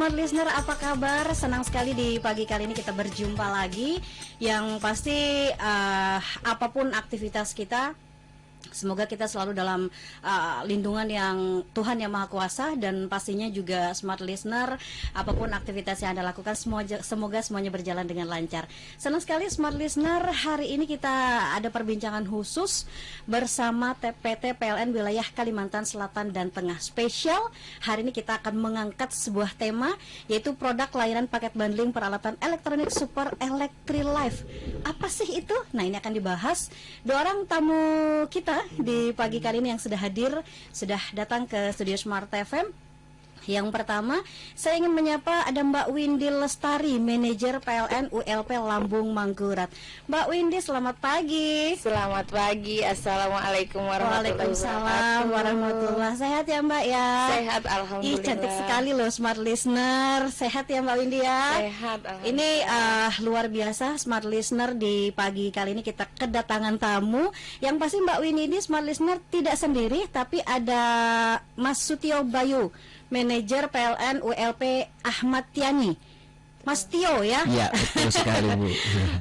Smart Listener, apa kabar? Senang sekali di pagi kali ini kita berjumpa lagi. Yang pasti apapun aktivitas kita, semoga kita selalu dalam lindungan yang Tuhan Yang Maha Kuasa. Dan pastinya juga Smart Listener, apapun aktivitas yang Anda lakukan, semoga semuanya berjalan dengan lancar. Senang sekali Smart Listener, hari ini kita ada perbincangan khusus bersama PT PLN Wilayah Kalimantan Selatan dan Tengah. Spesial, hari ini kita akan mengangkat sebuah tema, yaitu produk layanan paket bundling peralatan elektronik Super Electrilife. Apa sih itu? Nah, ini akan dibahas. Dua orang tamu kita di pagi kali ini yang sudah hadir, sudah datang ke studio Smart FM. Yang pertama, saya ingin menyapa ada Mbak Windy Lestari, manajer PLN ULP Lambung Mangkurat. Mbak Windy, selamat pagi. Selamat pagi, assalamualaikum warahmatullahi wabarakatuh. Waalaikumsalam. Sehat ya Mbak ya? Sehat, alhamdulillah. Ih, cantik sekali loh Smart Listener. Sehat ya Mbak Windy ya? Sehat, alhamdulillah. Ini luar biasa Smart Listener, di pagi kali ini kita kedatangan tamu. Yang pasti Mbak Windy ini Smart Listener tidak sendiri, tapi ada Mas Sutio Bayu, manajer PLN ULP Ahmad Tiani. Mas Tio ya? Iya, betul sekali Bu.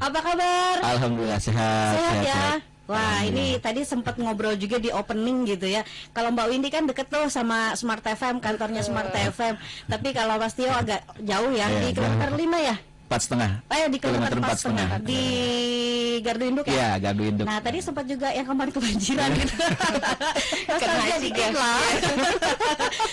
Apa kabar? Alhamdulillah sehat. Sehat ya? Wah, ini tadi sempat ngobrol juga di opening gitu ya. Kalau Mbak Windy kan deket tuh sama Smart FM, kantornya Smart FM. Tapi kalau Mas Tio agak jauh ya, di kilometer 5 ya? 4,5. Di kilometer 4,5 di Gardu Induk ya? Iya, Gardu Induk. Nah, tadi sempat juga yang kemarin kebanjiran gitu. Kena dikit lah.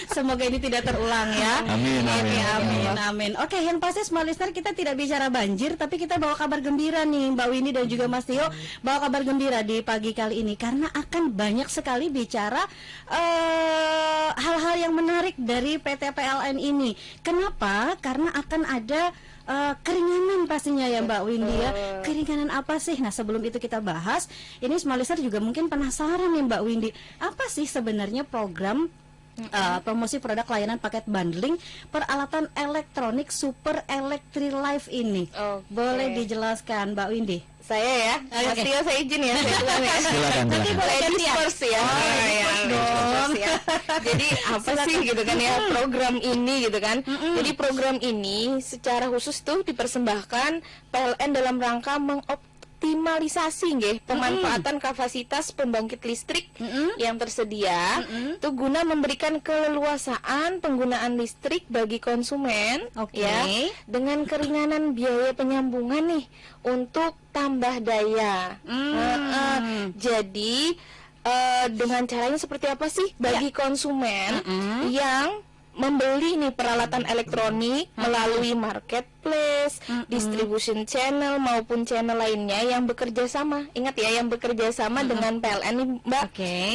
Semoga ini tidak terulang ya. Amin, amin. Amin. Oke, yang pasti Smart Listener, kita tidak bicara banjir, tapi kita bawa kabar gembira nih, Mbak Windy dan juga Mas Tio. Bawa kabar gembira di pagi kali ini karena akan banyak sekali bicara hal-hal yang menarik dari PT PLN ini. Kenapa? Karena akan ada keringanan pastinya ya Mbak Windy ya. Keringanan apa sih? Nah, sebelum itu kita bahas, ini Smart Listener juga mungkin penasaran nih Mbak Windy, apa sih sebenarnya program promosi produk layanan paket bundling peralatan elektronik Super Electrilife ini? Boleh dijelaskan Mbak Windy? Saya ya, Mas Tio, saya izin ya, saya duluan ya. Silakan. Nanti boleh disperse ya. Jadi apa sih gitu kan ya program ini gitu kan? Jadi program ini secara khusus tuh dipersembahkan PLN dalam rangka mengoptimalisasi pemanfaatan kapasitas pembangkit listrik yang tersedia tuh guna memberikan keleluasaan penggunaan listrik bagi konsumen ya, dengan keringanan biaya penyambungan nih untuk tambah daya. Jadi dengan caranya seperti apa sih bagi konsumen yang membeli nih peralatan elektronik melalui marketplace, distribution channel maupun channel lainnya yang bekerja sama. Ingat ya, yang bekerja sama dengan PLN nih Mbak.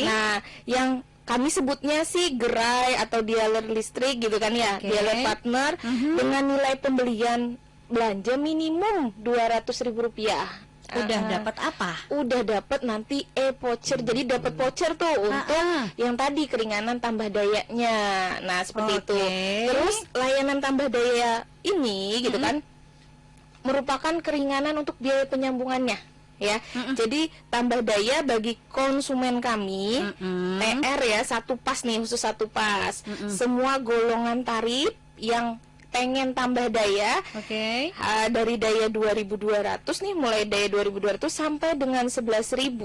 Nah, yang kami sebutnya sih gerai atau dealer listrik gitu kan ya, dealer partner dengan nilai pembelian belanja minimum Rp200.000. Udah dapat apa? Udah dapat nanti voucher. Jadi dapat voucher tuh untuk yang tadi keringanan tambah dayanya. Nah, seperti itu. Terus layanan tambah daya ini gitu kan merupakan keringanan untuk biaya penyambungannya ya. Jadi tambah daya bagi konsumen kami TR ya, satu pas nih, khusus satu pas. Semua golongan tarif yang pengen tambah daya, dari daya 2.200 nih, mulai daya 2.200 sampai dengan 11.000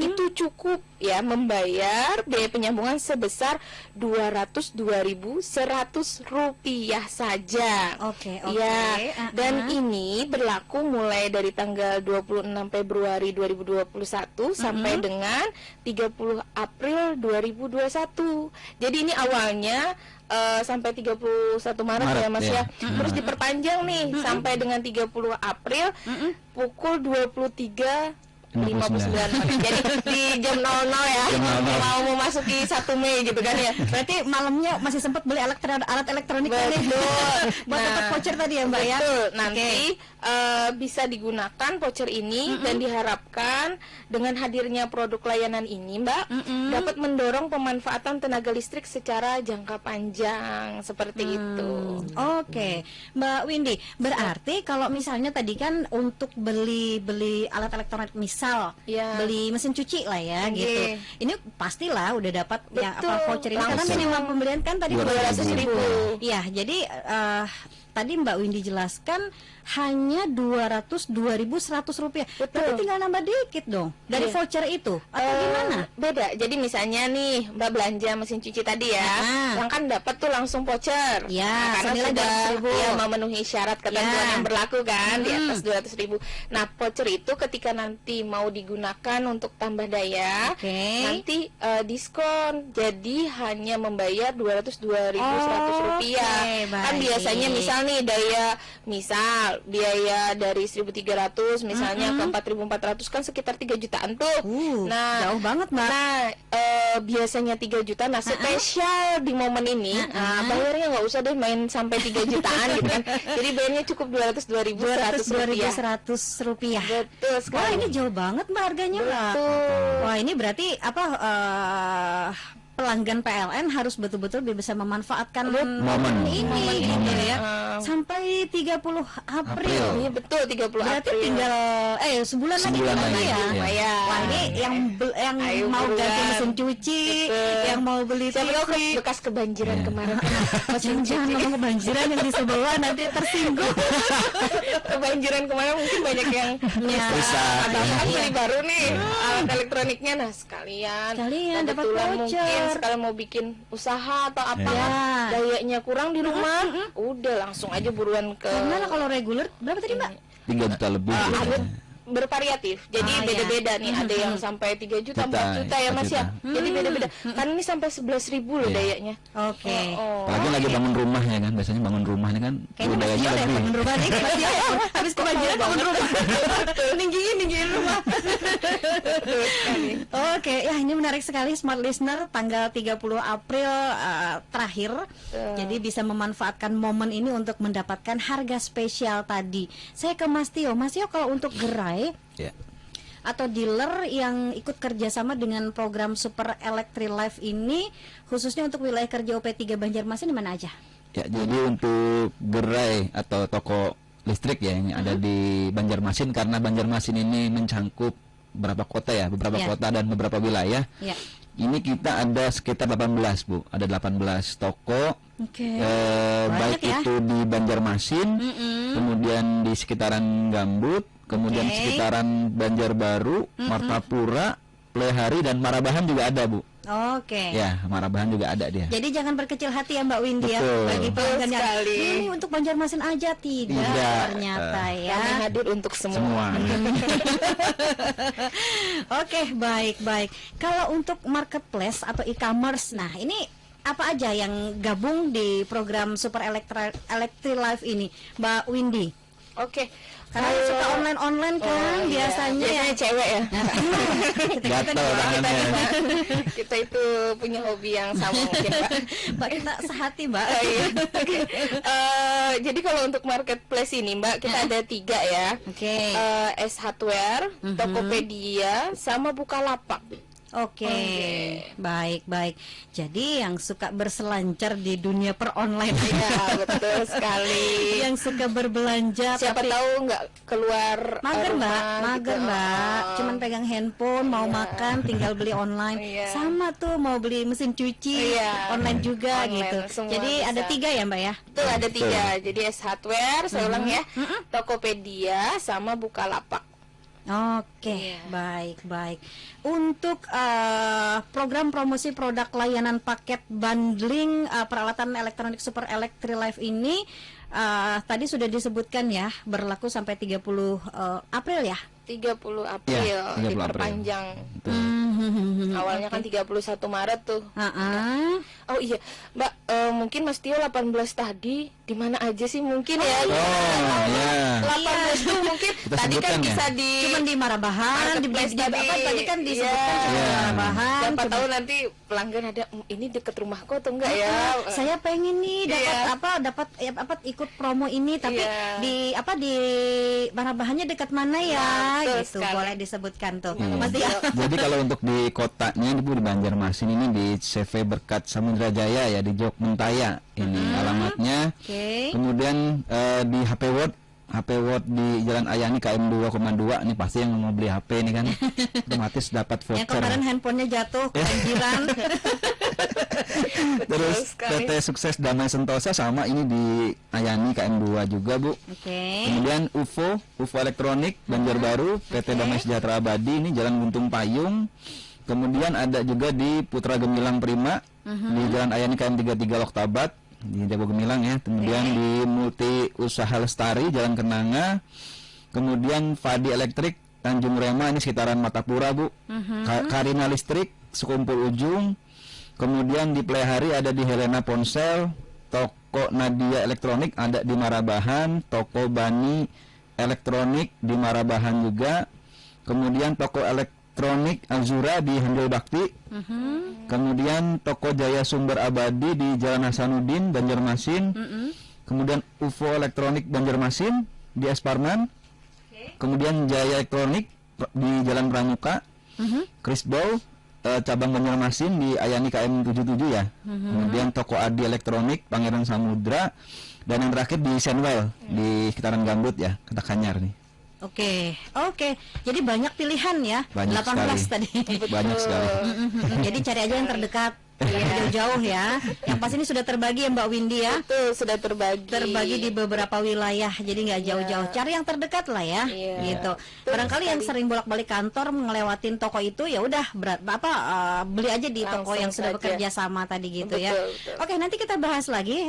itu cukup ya membayar biaya penyambungan sebesar Rp202.100 saja. Ya, dan ini berlaku mulai dari tanggal 26 Februari 2021 sampai dengan 30 April 2021. Jadi ini awalnya sampai 31 Maret ya Mas ya. Terus diperpanjang nih sampai dengan 30 April pukul 23.59. Jadi di jam 00 ya. Mau memasuki 1 Mei gitu kan ya. Berarti malamnya masih sempat beli alat elektronik tadi. Buat dapat voucher tadi ya Mbak ya. Betul. Nanti bisa digunakan voucher ini dan diharapkan dengan hadirnya produk layanan ini Mbak dapat mendorong pemanfaatan tenaga listrik secara jangka panjang seperti itu. Mbak Windy, berarti kalau misalnya tadi kan untuk beli alat elektronik misal misal Iya. beli mesin cuci lah ya Oke. gitu. Ini pastilah udah dapat yang Betul, voucher ini karena langsung. minimal pembelian kan tadi 200.000. 200.000. Iya, jadi tadi Mbak Windy jelaskan hanya 202.100 rupiah. Betul. Berarti tinggal nambah dikit dong dari Iya. voucher itu atau gimana? Beda. Jadi misalnya nih Mbak belanja mesin cuci tadi ya, yang kan dapat tuh langsung voucher. Ya, karena senilai sudah 200.000. ya, memenuhi syarat ketentuan Ya. yang berlaku kan di atas 200.000. Nah, voucher itu ketika nanti mau digunakan untuk tambah daya, Oke. nanti diskon. Jadi hanya membayar 202.100 rupiah. Oke, Kan baik. biasanya misal nih daya misal biaya dari 1.300 misalnya ke 4.400 kan sekitar 3 jutaan tuh. Jauh banget, Mbak. Nah, biasanya 3 juta. Nah, spesial di momen ini, bayarnya nggak usah deh main sampai 3 jutaan gitu kan. Jadi bayarnya cukup 202.100 rupiah. 202.100 rupiah. Betul Wah, sekali. ini jauh banget Mbak harganya, Mbak. Betul. Wah, ini berarti apa pelanggan PLN harus betul-betul bisa memanfaatkan Momen ini gitu Momen. ya. Sampai 30 April. Iya betul 30 Berarti April. tinggal sebulan lagi Sebulan berarti lagi, ya. iya. Lumayan. Wah, ini yang Ayo mau ganti buruan. mesin cuci, Betul. yang mau beli Siapa tahu TV. bekas kebanjiran Iya. kemarin. Jangan ngomong kebanjiran yang di sebelah nanti tersinggung. Kebanjiran kemarin mungkin banyak yang Rusak. atau Iya. kan beli baru nih alat elektroniknya. Nah, sekalian dapat kebetulan voucher. mungkin sekalian mau bikin usaha atau apa Ya. dayanya kurang di rumah, udah langsung aja buruan ke Karena kalau reguler berapa tadi Mbak? 3 juta lebih. ada bervariatif. Jadi Ah, beda-beda nih. Ada yang sampai 3 juta, 4 juta ya 4 Mas ya. juta. Jadi beda-beda. Kan ini sampai 11.000 loh Iya. dayanya. Oke. Oh. Apalagi lagi bangun rumah ya kan, biasanya bangun rumah ini kan Kayaknya Mas budayanya Dio deh lebih. bangun rumah nih. Mas Dio habis kebanjiran bangun rumah. Ninggiin rumah. Oke, ya ini menarik sekali Smart Listener tanggal 30 April terakhir. Jadi bisa memanfaatkan momen ini untuk mendapatkan harga spesial tadi. Saya ke Mas Tio. Mas Tio, kalau untuk gerai Ya. atau dealer yang ikut kerjasama dengan program Super Electric Life ini, khususnya untuk wilayah kerja OP3 Banjarmasin di mana aja? Ya, jadi untuk gerai atau toko listrik ya yang ada di Banjarmasin, karena Banjarmasin ini mencangkup beberapa kota ya, beberapa Ya. kota dan beberapa wilayah. Ya. Ini kita ada sekitar 18, Bu. Ada 18 toko. Oke. Baik ya. itu di Banjarmasin, kemudian di sekitaran Gambut, kemudian Oke. sekitaran Banjarbaru, Martapura, Plehari dan Marabahan juga ada, Bu. Oke. Ya, Marabahan juga ada dia. Jadi jangan berkecil hati ya Mbak Windy ya. Betul. Bagi pelanggan yang sekali. ini untuk Banjarmasin aja tidak, Tidak. ternyata ya. Kami hadir untuk semua. Semua. Oke, baik. Kalau untuk marketplace atau e-commerce, nah ini apa aja yang gabung di program Super Electric Life ini, Mbak Windy? Oke. Karena suka online kan iya. biasanya ya. cewek ya. Gatel tangannya. Kita itu punya hobi yang sama mungkin, Pak. Mbak, kita sehati Mbak. Oh, iya. Oke. Jadi kalau untuk marketplace ini Mbak, kita ada 3 ya. Oke. S Hardware, Tokopedia, sama Bukalapak. Oke, baik. Jadi yang suka berselancar di dunia per online, Iya, betul sekali. yang suka berbelanja, Siapa tapi tahu nggak keluar mager rumah Mbak, gitu. cuman pegang handphone, mau makan tinggal beli online, Iya. sama tuh mau beli mesin cuci Iya. online juga Online, gitu. semua Jadi bisa. ada 3 ya Mbak ya? Betul, ada 3. Jadi S Hardware, saya ulang ya, Tokopedia, sama Bukalapak. Oke, Iya. baik. Untuk program promosi produk layanan paket bundling peralatan elektronik Super Electric Life ini tadi sudah disebutkan ya, berlaku sampai 30 April ya. 30 April, Iya, 30 April. diperpanjang. Awalnya kan 31 Maret tuh. Oh iya, Mbak, mungkin Mas Tio 18 tadi di mana aja sih mungkin ya? Oh, ya. 18 tuh mungkin Kita tadi kan sebutkan ya? bisa di Cuman di Marabahan, di Marketplace tadi kan disebutkan Iya. cuma Iya. Marabahan. Siapa Coba- tahu nanti pelanggan ada ini deket rumahku atau enggak ya? Saya pengen nih dapat Iya. dapat ikut promo ini, tapi Iya. di Marabahannya dekat mana ya? Betul Gitu sekali. boleh disebutkan tuh. Hmm. Mas Tia. Jadi kalau untuk di kotanya Ibu di Banjarmasin ini di CV Berkat Samudra Jaya ya, di Jog Mentaya ini alamatnya. Oke. Kemudian di HP Word HP World di Jalan Ayani KM 2,2 nih pasti yang mau beli HP nih kan otomatis dapat voucher. Yang kemarin handphonenya jatuh kebanjiran. Terus PT Sukses Damai Sentosa sama ini di Ayani KM 2 juga Bu. Oke. Kemudian UFO Elektronik Banjarbaru, PT Damai Sejahtera Abadi ini Jalan Guntung Payung. Kemudian ada juga di Putra Gemilang Prima di Jalan Ayani KM 33 Loktabat di Dago Gemilang ya. Kemudian di Multi Usaha Lestari Jalan Kenanga. Kemudian Fadi Elektrik Tanjung Rema ini sekitaran Matapura Bu. Karina Listrik Sekumpul Ujung. Kemudian di Plehari ada di Helena Ponsel. Toko Nadia Elektronik ada di Marabahan. Toko Bani Elektronik di Marabahan juga. Kemudian toko Elektronik Azura di Handil Bakti. Kemudian toko Jaya Sumber Abadi di Jalan Hasanuddin Banjarmasin. Kemudian UFO Elektronik Banjarmasin di Esparman. Kemudian Jaya Elektronik di Jalan Pramuka. Krisbau cabang Banjarmasin di Ayani KM 77 ya. Kemudian toko Adi Elektronik Pangeran Samudra, dan yang terakhir di Senwell di sekitaran Gambut ya, Kota Kanyar nih. Oke. Jadi banyak pilihan ya. Banyak 18 sekali. tadi. Banyak sekali. Jadi cari aja yang terdekat. Jauh-jauh ya. Yang pasti ini sudah terbagi ya Mbak Windy ya. Itu sudah terbagi Di beberapa wilayah, jadi nggak jauh-jauh. Cari yang terdekat lah ya, gitu. Barangkali yang sering bolak-balik kantor ngelewatin toko itu, ya udah beli aja di toko Langsung yang sudah saja. bekerja sama tadi gitu ya. Betul. Oke, nanti kita bahas lagi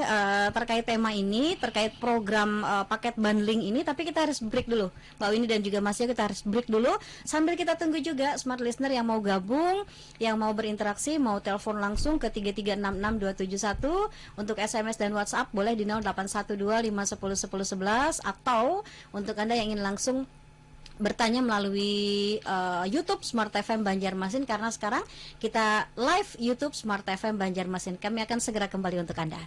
terkait tema ini, terkait program paket bundling ini. Tapi kita harus break dulu, Mbak Windy dan juga Mas Yo, kita harus break dulu. Sambil kita tunggu juga smart listener yang mau gabung, yang mau berinteraksi, mau telepon langsung ke 3366271. Untuk SMS dan WhatsApp boleh di 0812510111, atau untuk Anda yang ingin langsung bertanya melalui YouTube Smart FM Banjarmasin, karena sekarang kita live YouTube Smart FM Banjarmasin. Kami akan segera kembali untuk Anda.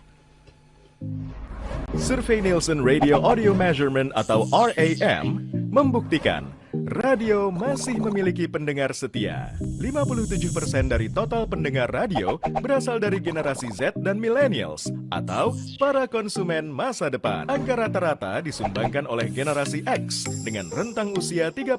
Survei Nielsen Radio Audio Measurement atau RAM membuktikan radio masih memiliki pendengar setia. 57% dari total pendengar radio berasal dari generasi Z dan millennials atau para konsumen masa depan. Angka rata-rata disumbangkan oleh generasi X dengan rentang usia 35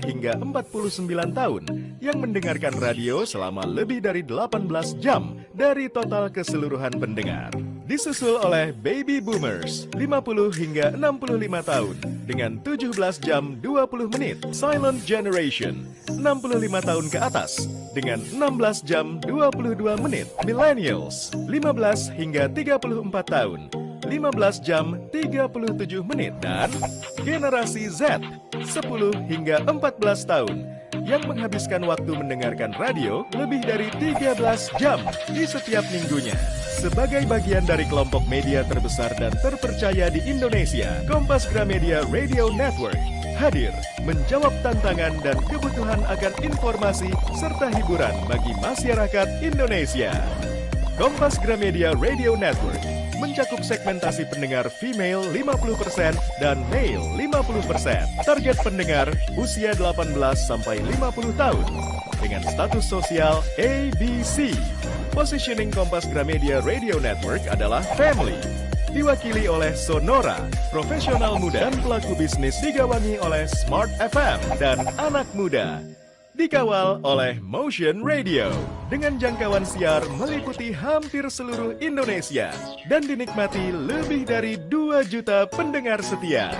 hingga 49 tahun yang mendengarkan radio selama lebih dari 18 jam dari total keseluruhan pendengar. Disusul oleh Baby Boomers 50 hingga 65 tahun dengan 17 jam 20 menit. Silent Generation 65 tahun ke atas dengan 16 jam 22 menit. Millennials 15 hingga 34 tahun 15 jam 37 menit. Dan generasi Z 10 hingga 14 tahun yang menghabiskan waktu mendengarkan radio lebih dari 13 jam di setiap minggunya. Sebagai bagian dari kelompok media terbesar dan terpercaya di Indonesia, Kompas Gramedia Radio Network hadir menjawab tantangan dan kebutuhan akan informasi serta hiburan bagi masyarakat Indonesia. Kompas Gramedia Radio Network mencakup segmentasi pendengar female 50% dan male 50%. Target pendengar usia 18 sampai 50 tahun dengan status sosial ABC. Positioning Kompas Gramedia Radio Network adalah family. Diwakili oleh Sonora, profesional muda dan pelaku bisnis, digawangi oleh Smart FM dan anak muda. Dikawal oleh Motion Radio dengan jangkauan siar meliputi hampir seluruh Indonesia dan dinikmati lebih dari 2 juta pendengar setia.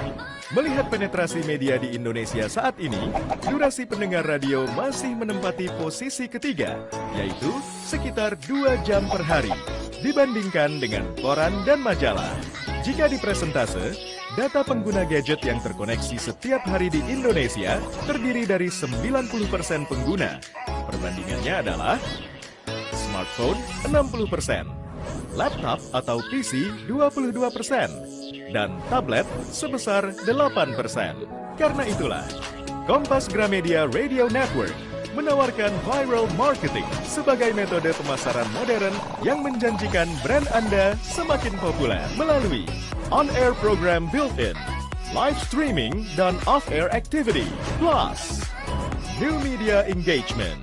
Melihat penetrasi media di Indonesia saat ini, durasi pendengar radio masih menempati posisi ketiga, yaitu sekitar 2 jam per hari, dibandingkan dengan koran dan majalah. Jika dipresentase, data pengguna gadget yang terkoneksi setiap hari di Indonesia terdiri dari 90% pengguna. Perbandingannya adalah smartphone 60%, laptop atau PC 22%, dan tablet sebesar 8%. Karena itulah, Kompas Gramedia Radio Network menawarkan viral marketing sebagai metode pemasaran modern yang menjanjikan brand Anda semakin populer melalui on-air program built-in, live streaming, dan off-air activity, plus new media engagement.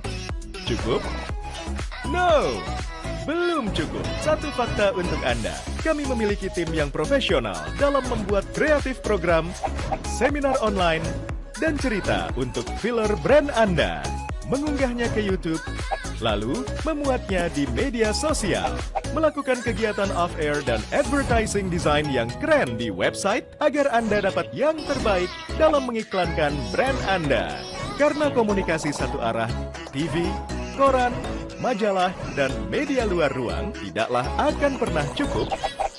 Cukup? No! Belum cukup, satu fakta untuk Anda. Kami memiliki tim yang profesional dalam membuat kreatif program, seminar online, dan cerita untuk filler brand Anda. Mengunggahnya ke YouTube, lalu memuatnya di media sosial. Melakukan kegiatan off-air dan advertising design yang keren di website agar Anda dapat yang terbaik dalam mengiklankan brand Anda. Karena komunikasi satu arah, TV, koran, majalah, dan media luar ruang tidaklah akan pernah cukup.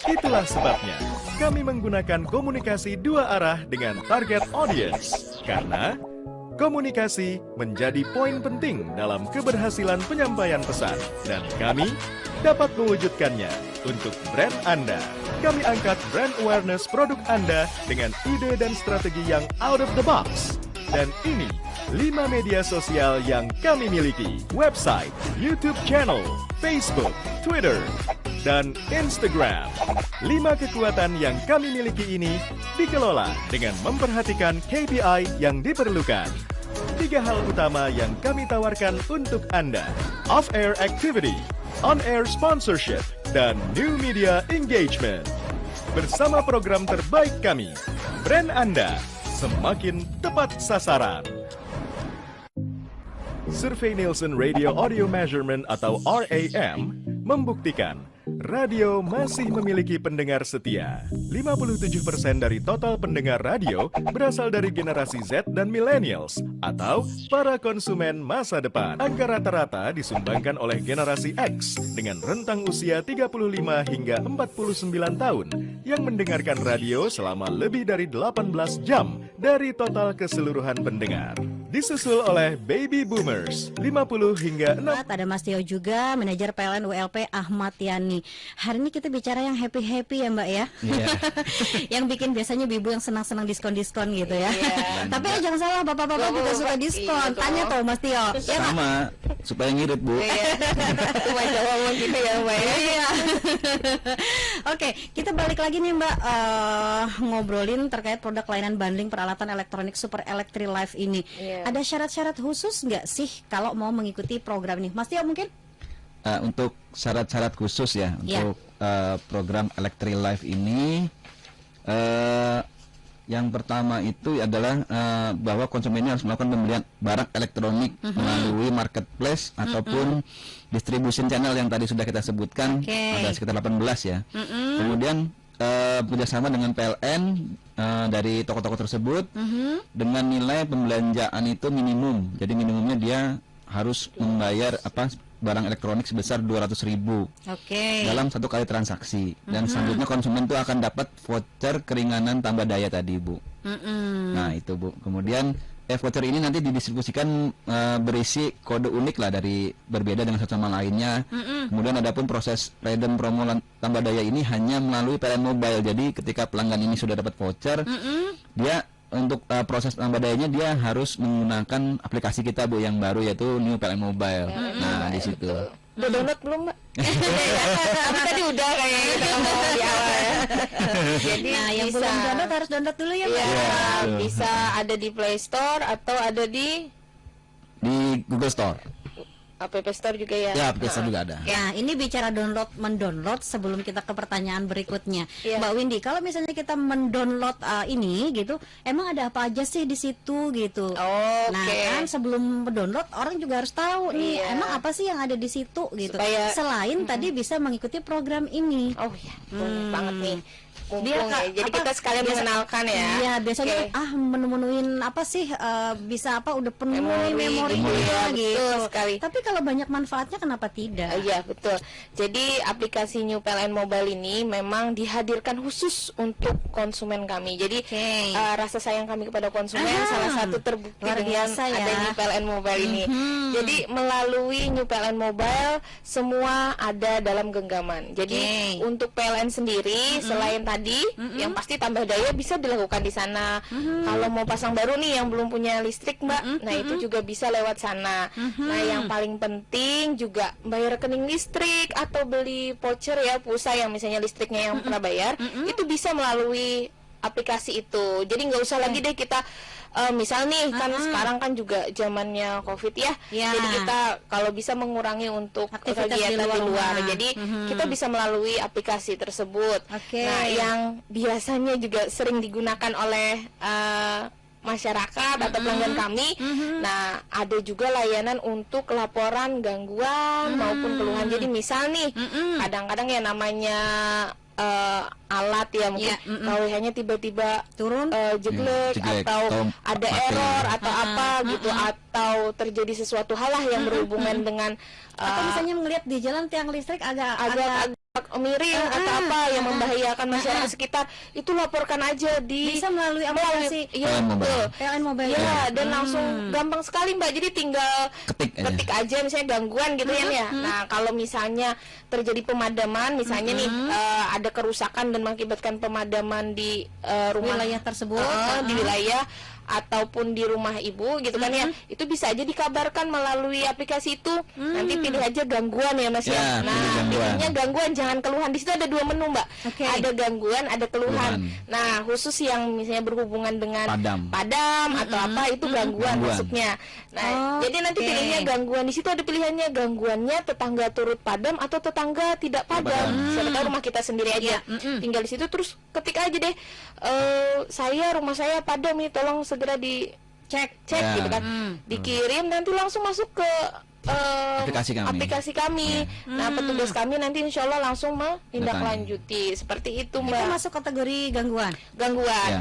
Itulah sebabnya kami menggunakan komunikasi dua arah dengan target audience. Karena komunikasi menjadi poin penting dalam keberhasilan penyampaian pesan. Dan kami dapat mewujudkannya untuk brand Anda. Kami angkat brand awareness produk Anda dengan ide dan strategi yang out of the box. Dan ini 5 media sosial yang kami miliki: website, YouTube channel, Facebook, Twitter, dan Instagram. 5 kekuatan yang kami miliki ini dikelola dengan memperhatikan KPI yang diperlukan. 3 hal utama yang kami tawarkan untuk Anda: off-air activity, on-air sponsorship, dan new media engagement. Bersama program terbaik kami, brand Anda semakin tepat sasaran. Survei Nielsen Radio Audio Measurement atau RAM membuktikan radio masih memiliki pendengar setia. 57% dari total pendengar radio berasal dari generasi Z dan millennials atau para konsumen masa depan. Angka rata-rata disumbangkan oleh generasi X dengan rentang usia 35 hingga 49 tahun yang mendengarkan radio selama lebih dari 18 jam dari total keseluruhan pendengar. Disusul oleh baby boomers 50 hingga 6. Ada Mas Tio juga, manajer PLN WLP Ahmad Yani. Hari ini kita bicara yang happy-happy ya Mbak ya. Iya. Yang bikin biasanya ibu yang senang-senang diskon-diskon gitu ya. Iya. Tapi jangan salah, bapak-bapak juga suka diskon. Iya, Tanya tuh Mas Tio. Ya, Kak? Sama, supaya ngirit Bu. Cuma jawaban kita ya Mbak ya. Iya. Oke, kita balik lagi nih Mbak, ngobrolin terkait produk layanan bundling peralatan elektronik Super Electric Life ini. Iya. Ada syarat-syarat khusus nggak sih kalau mau mengikuti program ini? Mas Tio mungkin? Untuk syarat-syarat khusus ya, Ya. untuk program Electric Life ini, yang pertama itu adalah bahwa konsumennya harus melakukan pembelian barang elektronik melalui marketplace ataupun distribution channel yang tadi sudah kita sebutkan, ada sekitar 18 ya. Kemudian bekerjasama dengan PLN dari toko-toko tersebut dengan nilai pembelanjaan itu minimum. Jadi minimumnya dia harus membayar barang elektronik sebesar 200.000 dalam satu kali transaksi. Dan selanjutnya konsumen itu akan dapat voucher keringanan tambah daya tadi Bu. Nah itu Bu. Kemudian voucher ini nanti didistribusikan berisi kode unik lah, dari berbeda dengan satu sama lainnya. Kemudian adapun proses redeem promo tambah daya ini hanya melalui PLN Mobile. Jadi ketika pelanggan ini sudah dapat voucher, dia untuk proses tambah dayanya dia harus menggunakan aplikasi kita Bu yang baru, yaitu New PLN Mobile. Nah di situ. Udah download belum Mbak? Tapi tadi udah kayaknya kita ngomong di awal ya. Jadi Nah, yang bisa, belum download harus download dulu ya Mbak. ya, bisa ada di Play Store atau ada di Google Store. App Store juga ya. Ya, aplikasi juga ada. Ya, ini bicara mendownload sebelum kita ke pertanyaan berikutnya. Iya. Mbak Windy, kalau misalnya kita mendownload ini gitu, emang ada apa aja sih di situ gitu? Nah, kan sebelum mendownload orang juga harus tahu nih, Iya. emang apa sih yang ada di situ gitu. Supaya- Selain tadi bisa mengikuti program ini. Oh ya, boleh banget nih. Mumpung Dia, ya. Kak, Jadi apa, kita sekalian biasa- mengenalkan ya. Iya, biasanya Oke. kan, menu-menuin apa sih, bisa apa udah penuh Memori, memorinya iya, gitu. betul sekali. Tapi kalau banyak manfaatnya kenapa tidak? Iya betul. Jadi aplikasi New PLN Mobile ini memang dihadirkan khusus untuk konsumen kami. Jadi rasa sayang kami kepada konsumen salah satu terbukti Luar dengan biasa ya. adanya PLN Mobile ini. Jadi melalui New PLN Mobile semua ada dalam genggaman. Jadi untuk PLN sendiri selain tadi yang pasti tambah daya bisa dilakukan di sana. Kalau mau pasang baru nih yang belum punya listrik Mbak, nah itu juga bisa lewat sana. Nah yang paling penting juga bayar rekening listrik atau beli voucher ya, pulsa yang misalnya listriknya yang pernah bayar, itu bisa melalui aplikasi itu. Jadi nggak usah lagi deh kita misal nih kan sekarang kan juga zamannya COVID ya. Jadi kita kalau bisa mengurangi untuk Aktivitas kegiatan di luar. rumah. Jadi kita bisa melalui aplikasi tersebut. Nah, yang biasanya juga sering digunakan oleh masyarakat atau pelanggan kami. Nah, ada juga layanan untuk laporan gangguan maupun keluhan. Jadi misal nih, kadang-kadang ya namanya alat ya mungkin KWH-nya tiba-tiba turun, jelek atau ada error atau apa gitu, atau terjadi sesuatu hal lah yang berhubungan dengan atau misalnya melihat di jalan tiang listrik agak miring atau apa yang membahayakan masyarakat sekitar, itu laporkan aja bisa melalui aplikasi PLN Mobile ya, dan langsung gampang sekali Mbak. Jadi tinggal ketik aja misalnya gangguan gitu ya. Nah, kalau misalnya terjadi pemadaman misalnya nih ada kerusakan dan mengakibatkan pemadaman di wilayah tersebut, di wilayah ataupun di rumah ibu gitu kan ya, itu bisa aja dikabarkan melalui aplikasi itu. Nanti pilih aja gangguan ya Mas ya. Nah, pilihnya gangguan, jangan keluhan. Di situ ada 2 menu Mbak. Ada gangguan, ada keluhan. Nah, khusus yang misalnya berhubungan dengan padam atau apa, itu gangguan masuknya. Nah, jadi nanti pilihnya gangguan. Di situ ada pilihannya, gangguannya tetangga turut padam atau tetangga tidak padam. Siapa tahu rumah kita sendiri aja. Tinggal di situ terus ketik aja deh, rumah saya padam nih, tolong segera dicek gitu kan. Dikirim, nanti langsung masuk ke aplikasi kami. Nah, petugas kami nanti insya Allah langsung menindaklanjuti seperti itu Mbak. Itu masuk kategori gangguan.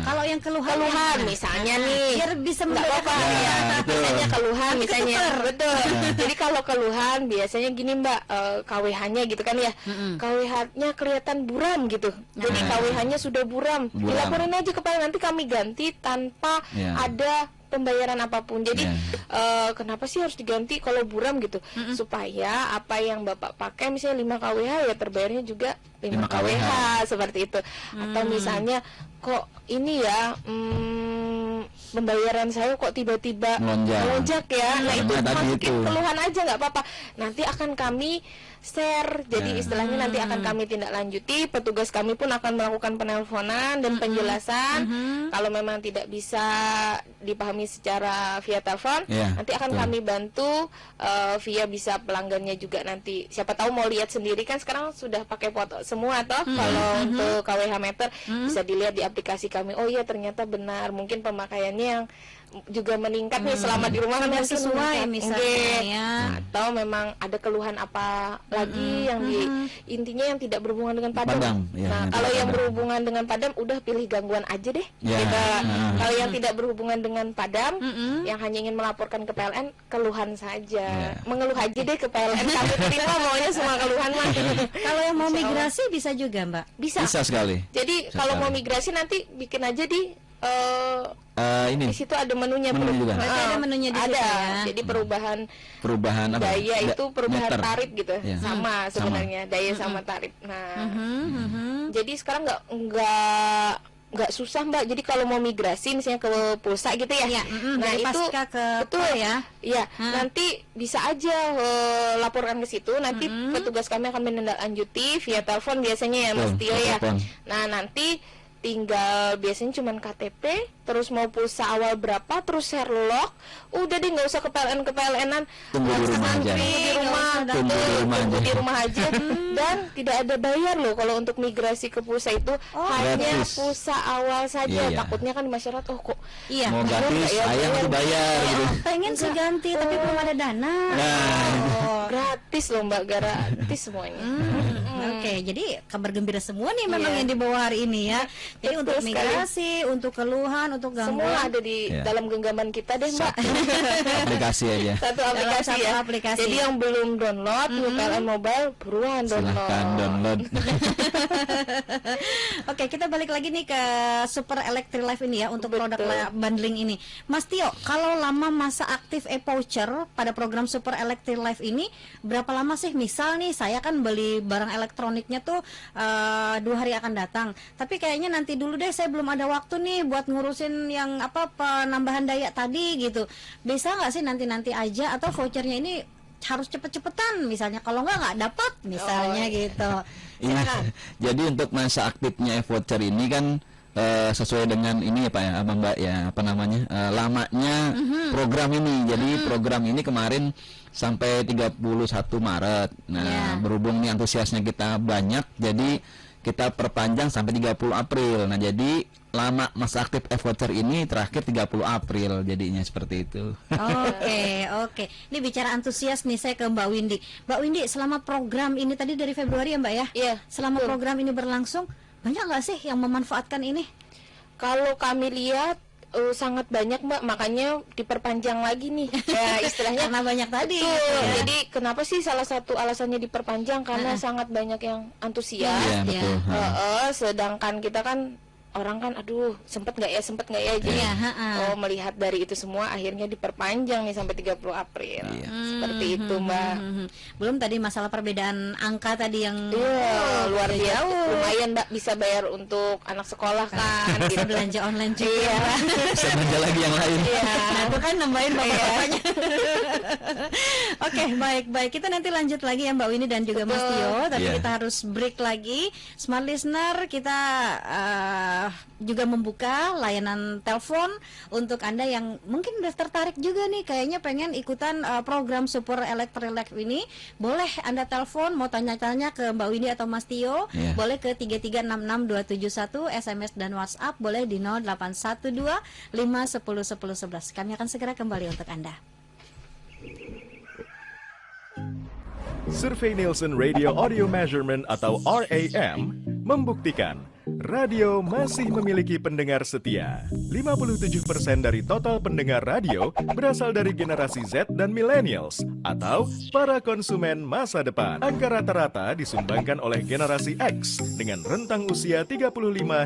Kalau yang keluhan misalnya nih, biar bisa apa-apa ya. Misalnya keluhan misalnya, betul. Jadi kalau keluhan biasanya gini Mbak, KWH-nya gitu kan ya, KWH-nya kelihatan buram gitu. Jadi KWH-nya sudah buram. Dilaporin aja ke PLN, nanti kami ganti tanpa ada pembayaran apapun. Jadi kenapa sih harus diganti kalau buram gitu? Supaya apa yang Bapak pakai misalnya 5 kWh ya terbayarnya juga 5 kWh seperti itu. Atau misalnya kok ini ya pembayaran saya kok tiba-tiba melonjak ya. Nah, itu masukin keluhan aja nggak apa-apa. Nanti akan kami share. Jadi istilahnya nanti akan kami tindak lanjuti. Petugas kami pun akan melakukan penelponan dan penjelasan. Kalau memang tidak bisa dipahami secara via telepon, nanti akan kami bantu via bisa pelanggannya juga nanti. Siapa tahu mau lihat sendiri kan sekarang sudah pakai foto semua toh. Kalau untuk KWH meter bisa dilihat di aplikasi kami. Oh iya ternyata benar. Mungkin pemakaiannya yang juga meningkat nih selama di rumah kan sesuai misalnya ya. Atau memang ada keluhan apa lagi yang intinya yang tidak berhubungan dengan padam. Nah, kalau yang berhubungan dengan padam udah pilih gangguan aja deh. Kalau yang tidak berhubungan dengan padam, yang hanya ingin melaporkan ke PLN, keluhan saja. Mengeluh aja deh ke PLN, kami terima maunya semua keluhan mah. Kalau yang mau migrasi bisa juga Mbak? Bisa sekali. Jadi kalau mau migrasi nanti bikin aja di ini di situ ada menunya, ada menunya di situ ya. Jadi perubahan apa? daya itu perubahan meter. tarif gitu, sama sebenarnya daya sama tarif. Nah, jadi sekarang nggak susah Mbak. Jadi kalau mau migrasi misalnya ke pulsa gitu ya, nah itu betul ya. Nanti bisa aja laporkan ke situ. Nanti petugas kami akan menindaklanjuti via telepon biasanya ya Mas Tio ya. Nah nanti tinggal biasanya cuman KTP, terus mau pulsa awal berapa, terus share log, udah deh nggak usah ke PLN-an, tunggu di rumah aja, tunggu di rumah aja, dan tidak ada bayar loh kalau untuk migrasi ke pulsa itu, hanya pulsa awal saja. Takutnya kan di masyarakat, kok mau gratis, sayang tuh bayar gitu. Pengen sih ganti tapi belum ada dana. Gratis loh Mbak, gratis semuanya. Oke, jadi kabar gembira semua nih memang yang dibawa hari ini ya. Jadi untuk migrasi, untuk keluhan, untuk gangguan, semua ada di dalam genggaman kita deh Mbak. Aplikasi aja. Satu aplikasi. Jadi yang belum download PLN Mobile, buruan download. Oke, kita balik lagi nih ke Super Electric Life ini ya untuk produk bundling ini. Mas Tio, kalau lama masa aktif e-voucher pada program Super Electric Life ini berapa lama sih? Misal nih saya kan beli barang elektroniknya tuh 2 hari akan datang, tapi kayaknya nanti dulu deh, saya belum ada waktu nih buat ngurusin yang penambahan daya tadi gitu. Bisa nggak sih nanti aja, atau vouchernya ini harus cepet-cepetan misalnya, kalau nggak dapat misalnya gitu. Jadi untuk masa aktifnya voucher ini kan sesuai dengan ini ya Pak ya, Mbak ya, apa namanya, lamanya program ini. Jadi program ini kemarin sampai 31 Maret. Nah, berhubung nih antusiasnya kita banyak, jadi kita perpanjang sampai 30 April. Nah, jadi lama masa aktif e-voucher ini terakhir 30 April, jadinya seperti itu. Oke. Ini bicara antusias nih, saya ke Mbak Windy. Mbak Windy, selama program ini tadi dari Februari ya Mbak ya? Iya. Selama program ini berlangsung, banyak nggak sih yang memanfaatkan ini? Kalau kami lihat sangat banyak Mbak, makanya diperpanjang lagi nih. Ya istilahnya Karena banyak tadi. betul. gitu ya. Jadi kenapa sih salah satu alasannya diperpanjang karena sangat banyak yang antusias. Iya, betul. Sedangkan kita kan orang kan aduh sempet nggak ya jadi melihat dari itu semua akhirnya diperpanjang nih sampai 30 April. Seperti itu Mbak. Belum tadi masalah perbedaan angka tadi yang Luar biasa, lumayan Mbak, bisa bayar untuk anak sekolah kan bisa gitu. belanja online juga. Bisa belanja lagi yang lain. Nah, itu kan nambahin bapak-bapaknya. Oke, baik. Kita nanti lanjut lagi ya Mbak Winnie dan juga Mas Tio. Tapi kita harus break lagi. Smart listener, kita juga membuka layanan telepon untuk Anda yang mungkin udah tertarik juga nih, kayaknya pengen ikutan program Super Electric ini. Boleh Anda telepon, mau tanya-tanya ke Mbak Winnie atau Mas Tio, boleh ke 3366271, SMS dan WhatsApp boleh di 0812 510 10 11. Kami akan segera kembali untuk Anda. Survei Nielsen Radio Audio Measurement atau RAM membuktikan radio masih memiliki pendengar setia. 57% dari total pendengar radio berasal dari generasi Z dan millennials atau para konsumen masa depan. Angka rata-rata disumbangkan oleh generasi X dengan rentang usia 35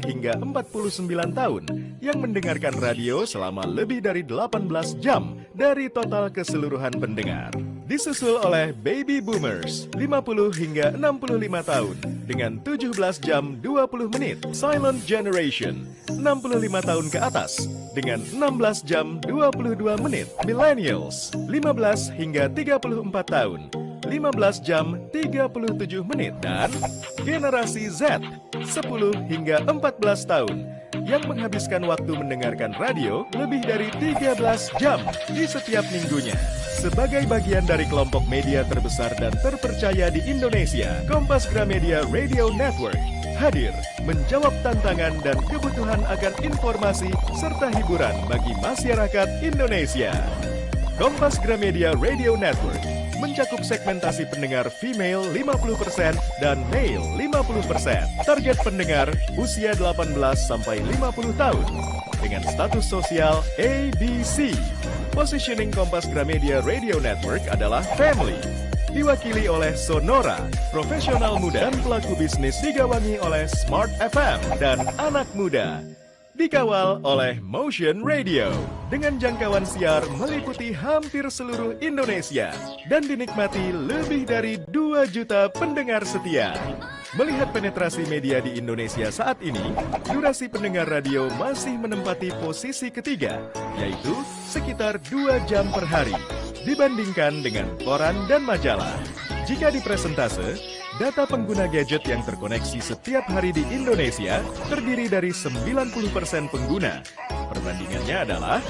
hingga 49 tahun yang mendengarkan radio selama lebih dari 18 jam dari total keseluruhan pendengar. Disusul oleh Baby Boomers 50 hingga 65 tahun dengan 17 jam 20 menit. Silent Generation 65 tahun ke atas dengan 16 jam 22 menit. Millennials 15 hingga 34 tahun 15 jam 37 menit. Dan generasi Z 10 hingga 14 tahun yang menghabiskan waktu mendengarkan radio lebih dari 13 jam di setiap minggunya. Sebagai bagian dari kelompok media terbesar dan terpercaya di Indonesia, Kompas Gramedia Radio Network hadir menjawab tantangan dan kebutuhan akan informasi serta hiburan bagi masyarakat Indonesia. Kompas Gramedia Radio Network mencakup segmentasi pendengar female 50% dan male 50%. Target pendengar usia 18 sampai 50 tahun dengan status sosial ABC. Positioning Kompas Gramedia Radio Network adalah family. Diwakili oleh Sonora, profesional muda dan pelaku bisnis digawangi oleh Smart FM dan anak muda. Dikawal oleh Motion Radio dengan jangkauan siar meliputi hampir seluruh Indonesia dan dinikmati lebih dari 2 juta pendengar setia. Melihat penetrasi media di Indonesia saat ini, durasi pendengar radio masih menempati posisi ketiga, yaitu sekitar 2 jam per hari, dibandingkan dengan koran dan majalah. Jika dipresentase, data pengguna gadget yang terkoneksi setiap hari di Indonesia terdiri dari 90% pengguna. Perbandingannya adalah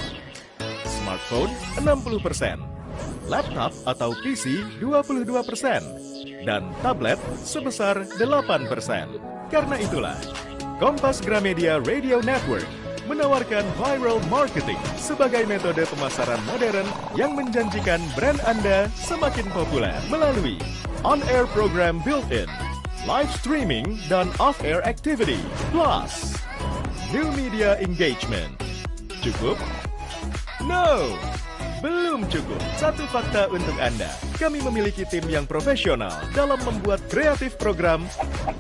smartphone 60%, laptop atau PC 22%, dan tablet sebesar 8%. Karena itulah, Kompas Gramedia Radio Network menawarkan viral marketing sebagai metode pemasaran modern yang menjanjikan brand Anda semakin populer melalui on-air program built-in, live streaming, dan off-air activity, plus new media engagement. Cukup? No! Belum cukup. Satu fakta untuk Anda. Kami memiliki tim yang profesional dalam membuat kreatif program,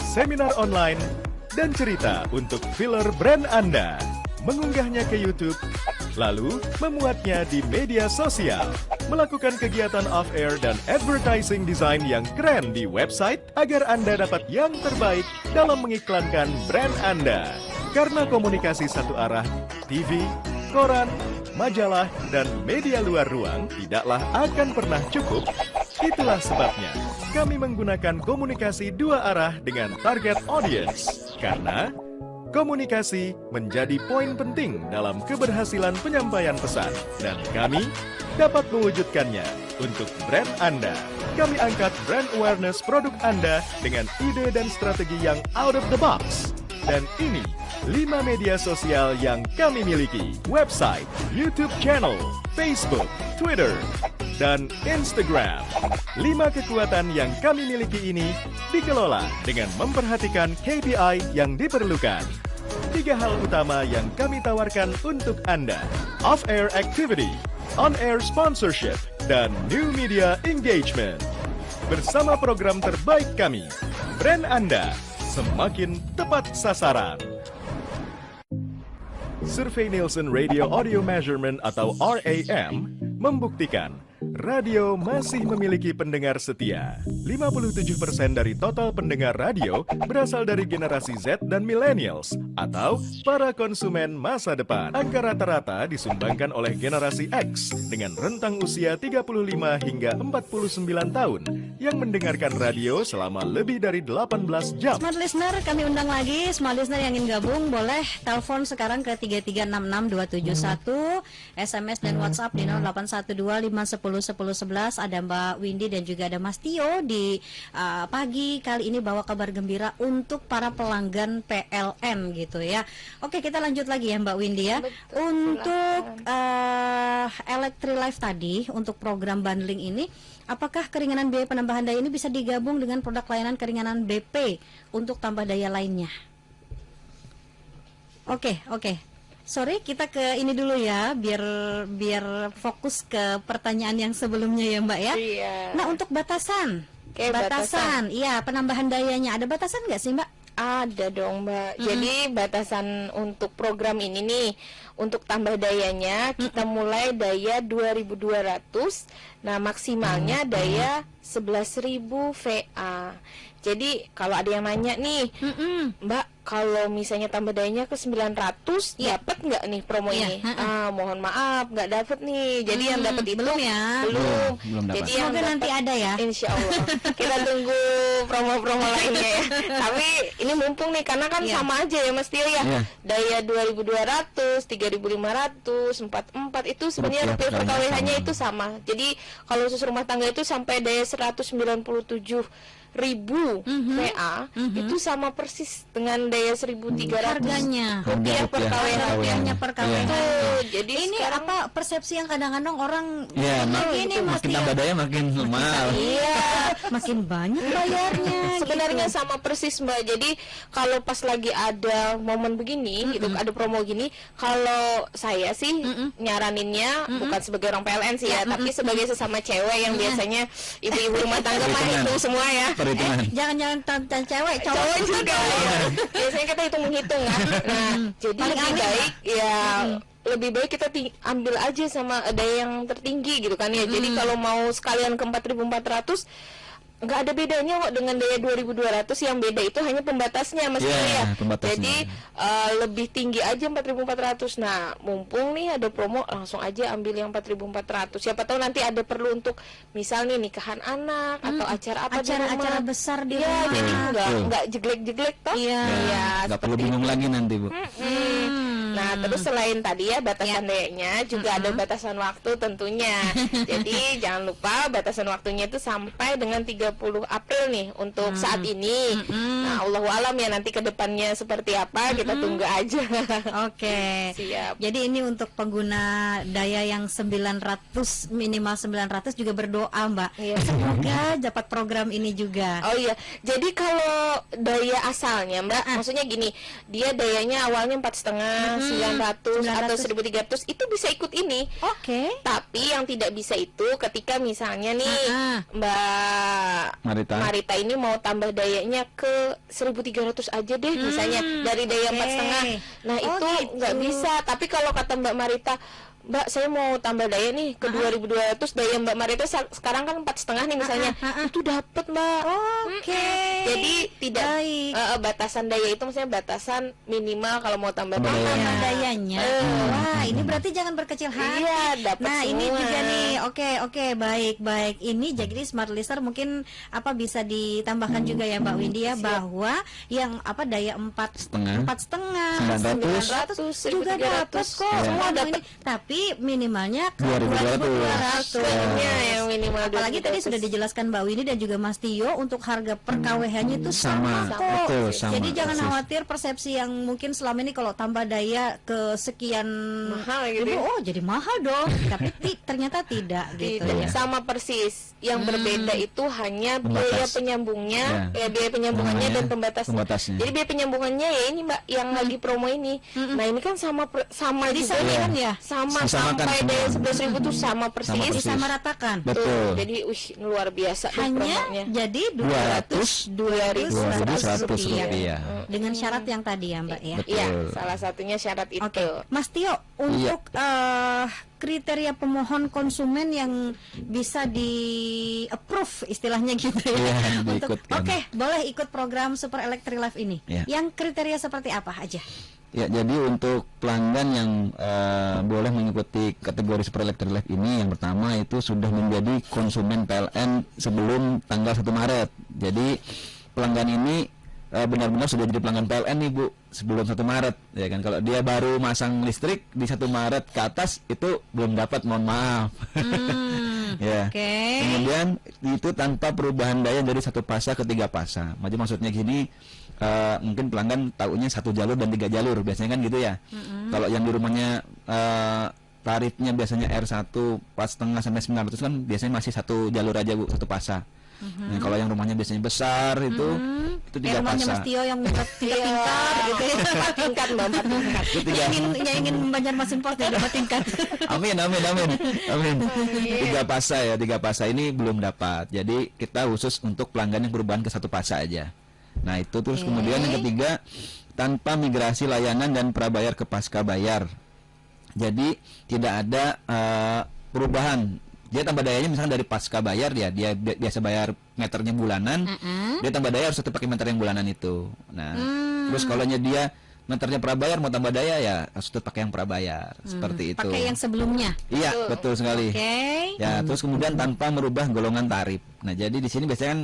seminar online, dan cerita untuk filler brand Anda. Mengunggahnya ke YouTube, lalu memuatnya di media sosial, melakukan kegiatan off-air dan advertising design yang keren di website agar Anda dapat yang terbaik dalam mengiklankan brand Anda. Karena komunikasi satu arah, TV, koran, majalah, dan media luar ruang tidaklah akan pernah cukup. Itulah sebabnya kami menggunakan komunikasi 2 arah dengan target audience. Karena Komunikasi menjadi poin penting dalam keberhasilan penyampaian pesan, dan kami dapat mewujudkannya untuk brand Anda. Kami angkat brand awareness produk Anda dengan ide dan strategi yang out of the box. Dan ini 5 media sosial yang kami miliki: website, YouTube channel, Facebook, Twitter, dan Instagram. 5 kekuatan yang kami miliki ini dikelola dengan memperhatikan KPI yang diperlukan. 3 hal utama yang kami tawarkan untuk Anda: off-air activity, on-air sponsorship, dan new media engagement. Bersama program terbaik kami, brand Anda semakin tepat sasaran. Survei Nielsen Radio Audio Measurement atau RAM membuktikan radio masih memiliki pendengar setia. 57% dari total pendengar radio berasal dari generasi Z dan millennials atau para konsumen masa depan. Angka rata-rata disumbangkan oleh generasi X dengan rentang usia 35 hingga 49 tahun yang mendengarkan radio selama lebih dari 18 jam. Smart listener, kami undang lagi. Smart listener yang ingin gabung boleh telepon sekarang ke 3366271, SMS dan WhatsApp di 0812510111. Ada Mbak Windy dan juga ada Mas Tio di pagi kali ini bawa kabar gembira untuk para pelanggan PLN gitu ya. Oke, kita lanjut lagi ya Mbak Windy ya. Betul, Untuk Electrilife tadi, untuk program bundling ini, apakah keringanan biaya penambahan daya ini bisa digabung dengan produk layanan keringanan BP untuk tambah daya lainnya? Oke. Sorry, kita ke ini dulu ya, biar fokus ke pertanyaan yang sebelumnya ya Mbak ya. Iya. Nah, untuk batasan. Oke, batasan. Iya, penambahan dayanya ada batasan nggak sih Mbak? Ada dong Mbak. Jadi batasan untuk program ini nih, untuk tambah dayanya kita mulai daya 2200. Nah, maksimalnya daya 11.000 VA. Jadi kalau ada yang nanya nih, Mbak, kalau misalnya tambah dayanya ke 900, dapat nggak nih promo ini? Mohon maaf, nggak dapat nih. Jadi yang dapat itu belum ya? Belum. Belum dapat. Jadi yang Semoga nanti dapat, ada ya. Insya Allah. Kita tunggu promo-promo lainnya ya. Tapi ini mumpung nih, karena kan sama aja ya Mas Tio ya. Daya 2200, 3500, 44 itu sebenarnya rupiah per KWH-nya itu sama. Jadi kalau khusus rumah tangga itu sampai daya 197.000 VA itu sama persis dengan daya 1.300 Harganya. rupiah per KWH. Harganya per KWH. Jadi Ini sekarang apa persepsi yang kadang-kadang orang Makin tambah daya makin mahal. iya makin banyak bayarnya. sebenarnya sama persis Mbak. Jadi kalau pas lagi ada momen begini gitu, ada promo gini, kalau saya sih nyaraninnya bukan sebagai orang PLN sih ya, tapi sebagai sesama cewek yang biasanya ibu-ibu rumah tangga mah itu semua ya. Perhitungan. Jangan tentang cewek, Cowok juga ya. Biasanya kita hitung-hitung kan. Nah, jadi lebih baik ya lebih baik kita ambil aja sama daya yang tertinggi gitu kan ya. Jadi kalau mau sekalian ke 4.400 nggak ada bedanya kok dengan daya 2200. Yang beda itu hanya pembatasnya Mas Tio ya. Pembatasnya. Jadi lebih tinggi aja 4.400. Nah, mumpung nih ada promo, langsung aja ambil yang 4.400. Siapa tahu nanti ada perlu untuk misal nih nikahan anak atau acara apa di rumah. Acara besar di Iya, rumah. jadi nggak jeglek-jeglek toh. Iya. Nggak perlu bingung lagi nanti Bu. Nah, terus selain tadi ya batasan dayanya, juga ada batasan waktu tentunya. Jadi jangan lupa batasan waktunya itu sampai dengan 30 April nih untuk saat ini. Nah, Allahu alam ya nanti ke depannya seperti apa, kita tunggu aja. Oke. Siap. Jadi ini untuk pengguna daya yang 900, minimal 900 juga berdoa Mbak. Iya. Semoga dapat program ini juga. Oh iya, jadi kalau daya asalnya Mbak, maksudnya gini, dia dayanya awalnya 4,5, 900 atau 1.300 itu bisa ikut ini. Oke. Tapi yang tidak bisa itu ketika misalnya nih Mbak Marita ini mau tambah dayanya ke 1.300 aja deh misalnya dari daya 4,5. Nah, itu nggak bisa. Tapi kalau kata Mbak Marita, Mbak, saya mau tambah daya nih ke 2.200, daya Mbak Marita sekarang kan 4,5 nih misalnya, itu dapat Mbak. Oke. Jadi tidak Baik. batasan daya itu maksudnya batasan minimal kalau mau tambah Tambah daya. tambah dayanya. Wah, ini berarti jangan berkecil hati. Iya, dapat Nah, semua. ini juga nih. Oke, baik. Ini jadi smart listener mungkin bisa ditambahkan juga ya Mbak Windy ya, bahwa yang daya 4,5 900, juga dapat kok. Iya. Semua dapat. Tapi minimalnya ke 2.200. Sebenarnya yang minimal Apalagi tadi 2.200. sudah dijelaskan Mbak Windy dan juga Mas Tio, untuk harga per KWH-nya itu sama Sama, kok. betul, sama, Jadi jangan persis. khawatir persepsi yang mungkin selama ini kalau tambah daya ke sekian Mahal gitu ya. oh jadi mahal dong. Tapi ternyata tidak gitu Tidak, ya. sama persis. Yang berbeda itu hanya biaya Pembatas. penyambungnya, Ya. biaya penyambungannya Namanya dan pembatasnya. pembatasnya. Jadi biaya penyambungannya ya ini Mbak yang lagi promo ini. Nah, ini kan sama Jadi juga sama ya. kan ya? Sama Disamakan sampai semua. daya 11.000 tuh sama persis. Sama persis. Disamaratakan. Betul. Tuh, jadi luar biasa tuh Hanya promonya. jadi 2.100 rupiah. rupiah. Dengan syarat yang tadi ya Mbak ya. Betul. Iya, salah satunya syarat itu. Oke, Mas Tio, untuk kriteria pemohon konsumen yang bisa di approve istilahnya gitu ya. Iya, Untuk diikutkan. oke, boleh ikut program Super Electric Life ini. Iya. Yang kriteria seperti apa aja? Ya, jadi untuk pelanggan yang boleh mengikuti kategori Super Electric Life ini, yang pertama itu sudah menjadi konsumen PLN sebelum tanggal 1 Maret. Jadi pelanggan ini benar-benar sudah jadi pelanggan PLN nih Bu sebelum 1 Maret ya kan. Kalau dia baru masang listrik di 1 Maret ke atas itu belum dapat, mohon maaf. Ya. Oke. Kemudian itu tanpa perubahan daya dari 1 pasa ke 3 pasa. Jadi maksudnya gini, mungkin pelanggan taunya 1 jalur dan 3 jalur biasanya kan gitu ya. Kalau yang di rumahnya tarifnya biasanya R1 4,5 sampai 900 kan biasanya masih 1 jalur aja Bu, 1 pasa. Nah, kalau yang rumahnya biasanya besar itu 3 rumahnya pasa. Mas Tio yang tingkat gitu ya. 4 tingkat Mbak, 4 tingkat. Itu tiga. yang ingin Banjarmasin Post ya dapat tingkat. Amin. 3 pasa ya, 3 pasa ini belum dapat. Jadi kita khusus untuk pelanggan yang perubahan ke 1 pasa aja. Nah, itu terus kemudian yang ketiga, tanpa migrasi layanan dan prabayar ke pasca bayar. Jadi tidak ada perubahan. Dia tambah dayanya misalnya dari pasca bayar, dia biasa bayar meternya bulanan, dia tambah daya harus tetap pakai meter yang bulanan itu. Nah, terus kalau dia meternya prabayar mau tambah daya ya harus tetap pakai yang prabayar, seperti itu. Pakai yang sebelumnya. Iya, betul sekali. Oke. Ya, terus kemudian tanpa merubah golongan tarif. Nah, jadi di sini biasanya kan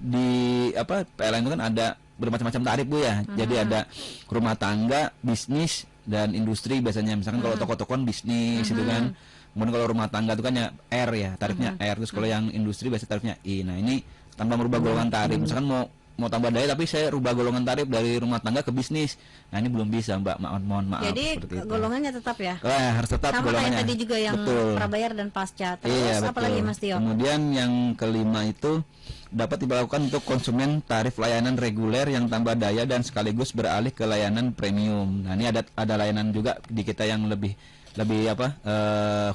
di PLN itu kan ada bermacam-macam tarif Bu ya. Jadi ada rumah tangga, bisnis dan industri biasanya. Misalkan kalau toko-toko kan bisnis itu kan. Kemudian kalau rumah tangga itu kan ya R ya, tarifnya R. Terus kalau yang industri biasanya tarifnya I. Nah, ini tanpa merubah golongan tarif. Misalkan mau tambah daya tapi saya rubah golongan tarif dari rumah tangga ke bisnis. Nah, ini belum bisa Mbak, mohon maaf. Jadi seperti itu. golongannya tetap ya. Harus tetap Sama golongannya. kayak tadi juga yang Betul. prabayar dan pasca. Terus Iya, apa betul. lagi Mas Tio? Kemudian yang kelima itu dapat diberlakukan untuk konsumen tarif layanan reguler yang tambah daya dan sekaligus beralih ke layanan premium. Nah, ini ada layanan juga di kita yang lebih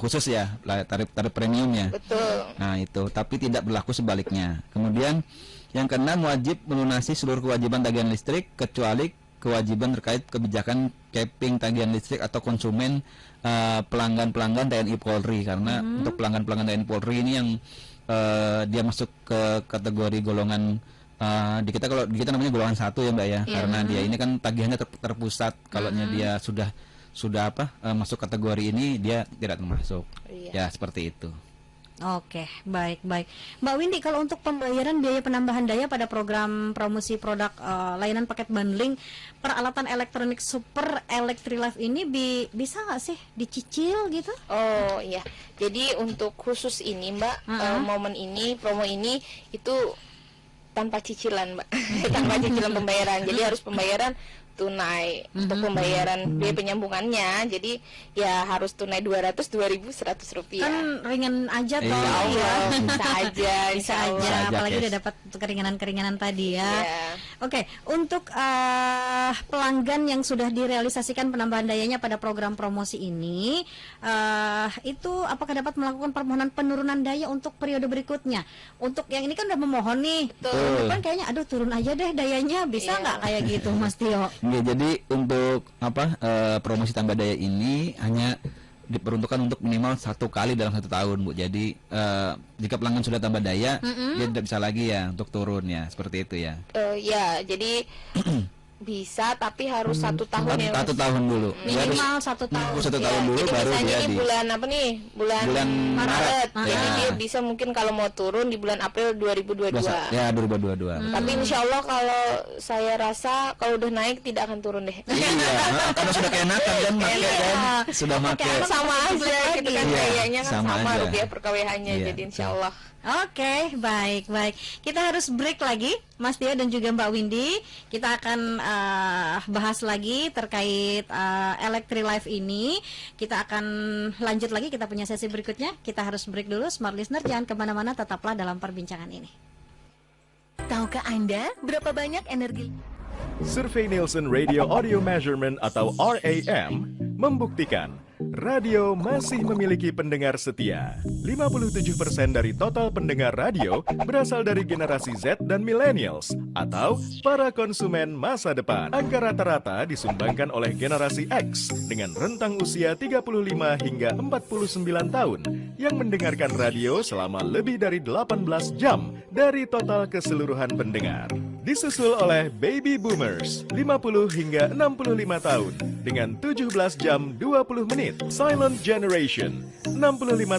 khusus ya, tarif premiumnya. Betul. Nah, itu tapi tidak berlaku sebaliknya. Kemudian yang keenam, wajib melunasi seluruh kewajiban tagihan listrik kecuali kewajiban terkait kebijakan capping tagihan listrik atau konsumen pelanggan-pelanggan TNI Polri, karena untuk pelanggan-pelanggan TNI Polri ini yang dia masuk ke kategori golongan di kita namanya golongan 1 ya Mbak ya, karena dia ini kan tagihannya terpusat. Kalau dia sudah masuk kategori ini dia tidak termasuk. Ya, seperti itu. Oke, baik. Mbak Windy, kalau untuk pembayaran biaya penambahan daya pada program promosi produk layanan paket bundling peralatan elektronik Super Electric Life ini bisa nggak sih dicicil gitu? Oh iya, jadi untuk khusus ini Mbak, momen ini, promo ini itu tanpa cicilan Mbak, tanpa cicilan pembayaran. Jadi harus pembayaran tunai. Untuk pembayaran biaya penyambungannya, jadi ya harus tunai 200.100 rupiah. Kan ringan aja toh. Iya. Ya. Bisa aja, Bisa insya aja, Allah. aja, apalagi Kes. udah dapat keringanan-keringanan tadi ya. Iya. Oke, untuk pelanggan yang sudah direalisasikan penambahan dayanya pada program promosi ini, itu apakah dapat melakukan permohonan penurunan daya untuk periode berikutnya? Untuk yang ini kan udah memohon nih, Betul. kan kayaknya aduh turun aja deh dayanya, bisa Iya. nggak kayak gitu Mas Tio? Ya, jadi untuk promosi tambah daya ini hanya diperuntukkan untuk minimal 1 kali dalam 1 tahun Bu. Jadi jika pelanggan sudah tambah daya, dia tidak bisa lagi ya untuk turun ya, seperti itu ya. Ya, jadi bisa, tapi harus 1 tahun ya. Satu tahun dulu. Dia harus Minimal 1 tahun. nunggu 1 tahun dulu Jadi baru misalnya dia ini di bulan apa nih? Bulan Maret. Maret. Jadi Ya. dia bisa mungkin kalau mau turun di bulan April 2022. Ya 2022. Tapi insya Allah kalau saya rasa kalau udah naik tidak akan turun deh. Iya, karena sudah keenakan kan, pakai kan, sudah pakai. Sama aja gitu kan, Iya, kayaknya kan sama sama aja. rupiah per KWH-nya. Iya, Jadi insya Allah. Oke, baik. Kita harus break lagi, Mas Tio dan juga Mbak Windy. Kita akan bahas lagi terkait Electrilife ini. Kita akan lanjut lagi, kita punya sesi berikutnya. Kita harus break dulu, Smart Listener. Jangan kemana-mana, tetaplah dalam perbincangan ini. Tahukah Anda berapa banyak energi? Survei Nielsen Radio Audio Measurement atau RAM membuktikan radio masih memiliki pendengar setia. 57% dari total pendengar radio berasal dari generasi Z dan millennials atau para konsumen masa depan. Angka rata-rata disumbangkan oleh generasi X dengan rentang usia 35 hingga 49 tahun yang mendengarkan radio selama lebih dari 18 jam dari total keseluruhan pendengar. Disusul oleh Baby Boomers 50 hingga 65 tahun dengan 17 jam 20 menit. Silent Generation 65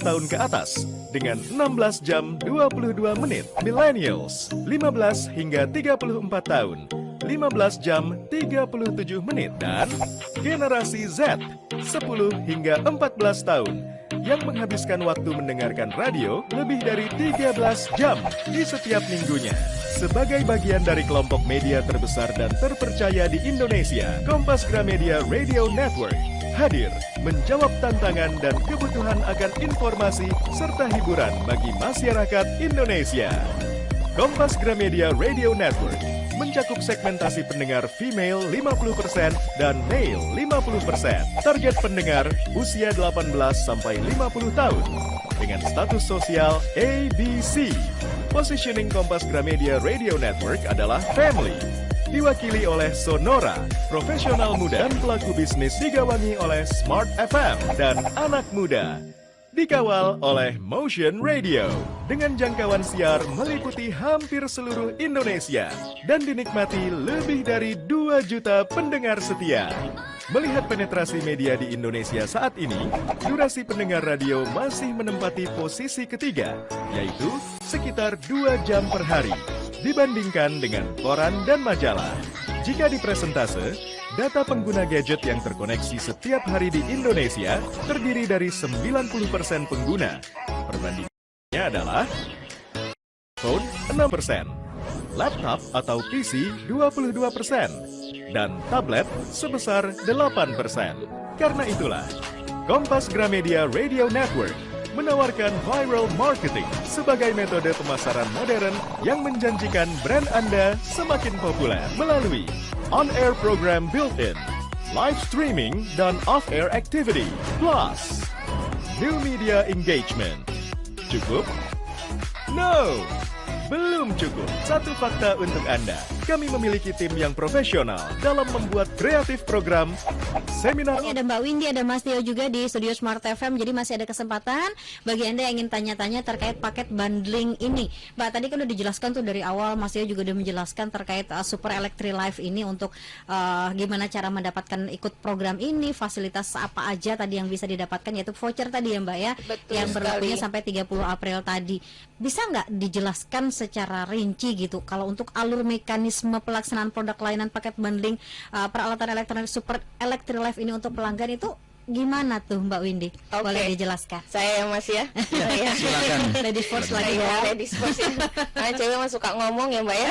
tahun ke atas dengan 16 jam 22 menit. Millennials 15 hingga 34 tahun 15 jam 37 menit. Dan generasi Z 10 hingga 14 tahun yang menghabiskan waktu mendengarkan radio lebih dari 13 jam di setiap minggunya. Sebagai bagian dari kelompok media terbesar dan terpercaya di Indonesia, Kompas Gramedia Radio Network hadir menjawab tantangan dan kebutuhan akan informasi serta hiburan bagi masyarakat Indonesia. Kompas Gramedia Radio Network mencakup segmentasi pendengar female 50% dan male 50%. Target pendengar usia 18 sampai 50 tahun dengan status sosial ABC. Positioning Kompas Gramedia Radio Network adalah family. Diwakili oleh Sonora, profesional muda dan pelaku bisnis digawangi oleh Smart FM dan anak muda. Dikawal oleh Motion Radio dengan jangkauan siar meliputi hampir seluruh Indonesia dan dinikmati lebih dari 2 juta pendengar setia. Melihat penetrasi media di Indonesia saat ini, durasi pendengar radio masih menempati posisi ketiga, yaitu sekitar 2 jam per hari, dibandingkan dengan koran dan majalah. Jika dipresentase, data pengguna gadget yang terkoneksi setiap hari di Indonesia terdiri dari 90% pengguna. Perbandingannya adalah phone 6%, laptop atau PC 22%, dan tablet sebesar 8%. Karena itulah, Kompas Gramedia Radio Network menawarkan viral marketing sebagai metode pemasaran modern yang menjanjikan brand Anda semakin populer melalui on-air program built-in, live streaming, dan off-air activity, plus new media engagement. Cukup? No! Belum cukup. Satu fakta untuk Anda. Kami memiliki tim yang profesional dalam membuat kreatif program, seminar. Ini ada Mbak Windy, ada Mas Tio juga di studio Smart FM. Jadi masih ada kesempatan bagi Anda yang ingin tanya-tanya terkait paket bundling ini. Mbak, tadi kan udah dijelaskan tuh dari awal, Mas Tio juga udah menjelaskan terkait Super Electrilife ini untuk gimana cara mendapatkan ikut program ini, fasilitas apa aja tadi yang bisa didapatkan, yaitu voucher tadi ya Mbak ya. Betul yang berlakunya sekali. sampai 30 April tadi. Bisa nggak dijelaskan secara rinci gitu kalau untuk alur mekanisme pelaksanaan produk layanan paket bundling peralatan elektronik Super Electrilife ini untuk pelanggan itu gimana tuh Mbak Windy? Oke. Boleh dijelaskan? Saya ya Mas ya. Ya. Silakan. Ladies first lagi Ya, ya. ladies first ya. Nah, cewek mah suka ngomong ya Mbak ya.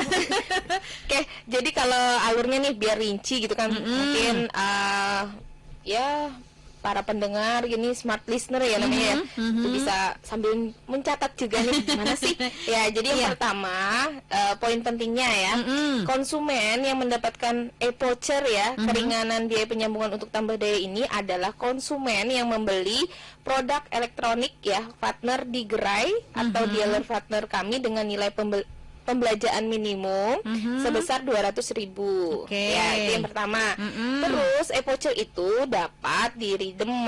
Oke, jadi kalau alurnya nih biar rinci gitu kan, mungkin ya para pendengar gini smart listener ya namanya ya, itu bisa sambil mencatat juga nih gimana sih ya. Jadi yang pertama poin pentingnya ya, konsumen yang mendapatkan e-voucher ya, keringanan biaya penyambungan untuk tambah daya ini adalah konsumen yang membeli produk elektronik ya partner di gerai atau dealer partner kami dengan nilai pembelanjaan minimum sebesar 200.000. Oke. Ya, itu yang pertama. Terus e-voucher itu dapat di-redeem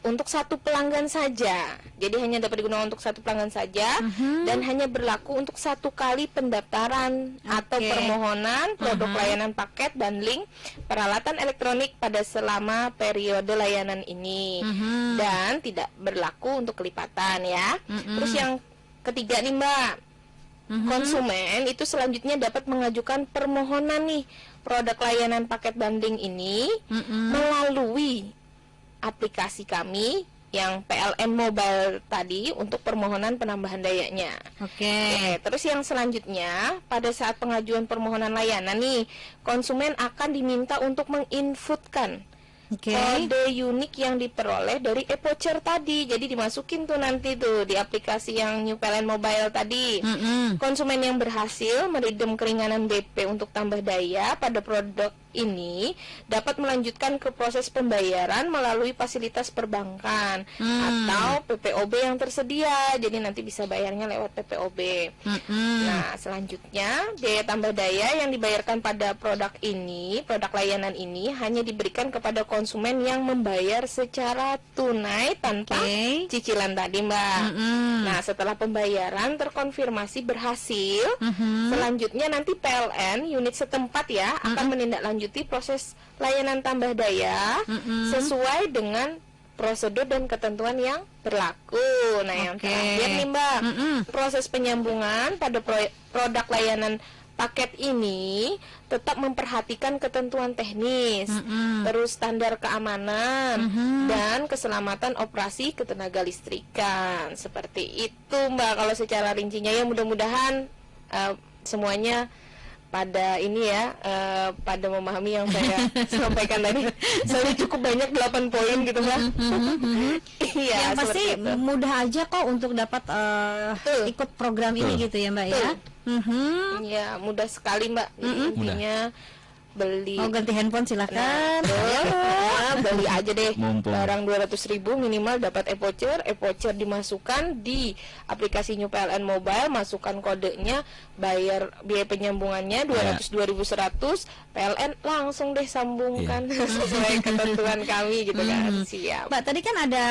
untuk satu pelanggan saja. Jadi hanya dapat digunakan untuk satu pelanggan saja dan hanya berlaku untuk satu kali pendaftaran atau permohonan produk layanan paket bundling peralatan elektronik pada selama periode layanan ini dan tidak berlaku untuk kelipatan ya. Terus yang ketiga nih Mbak, konsumen itu selanjutnya dapat mengajukan permohonan nih produk layanan paket bundling ini melalui aplikasi kami yang PLN Mobile tadi untuk permohonan penambahan dayanya. Oke, terus yang selanjutnya pada saat pengajuan permohonan layanan nih, konsumen akan diminta untuk menginputkan kode unik yang diperoleh dari e-voucher tadi. Jadi dimasukin tuh nanti tuh di aplikasi yang New PLN Mobile tadi. Konsumen yang berhasil meredeem keringanan DP untuk tambah daya pada produk ini dapat melanjutkan ke proses pembayaran melalui fasilitas perbankan atau PPOB yang tersedia. Jadi nanti bisa bayarnya lewat PPOB. Nah, selanjutnya biaya tambah daya yang dibayarkan pada produk layanan ini hanya diberikan kepada konsumen yang membayar secara tunai tanpa cicilan tadi, Mbak. Nah, setelah pembayaran terkonfirmasi berhasil, selanjutnya nanti PLN unit setempat ya akan menindaklanjuti proses layanan tambah daya sesuai dengan prosedur dan ketentuan yang berlaku. Nah, yang terakhir nih Mbak, proses penyambungan pada produk layanan paket ini tetap memperhatikan ketentuan teknis, terus standar keamanan dan keselamatan operasi ketenaga listrikan. Seperti itu Mbak, kalau secara rincinya ya mudah-mudahan semuanya pada ini ya, pada memahami yang saya sampaikan tadi. Soalnya cukup banyak 8 poin gitu Mbak. Iya, yang pasti mudah aja kok untuk dapat ikut program ini gitu ya Mbak ya. Ya, mudah sekali Mbak. Intinya beli ganti handphone silakan. Beli aja deh. Mumpung. Barang 200.000 minimal dapat e-voucher. E-voucher dimasukkan di aplikasi New PLN Mobile, masukkan kodenya, bayar biaya penyambungannya 202.100, PLN langsung deh sambungkan sesuai ketentuan kami gitu kan. Siap. Mbak, tadi kan ada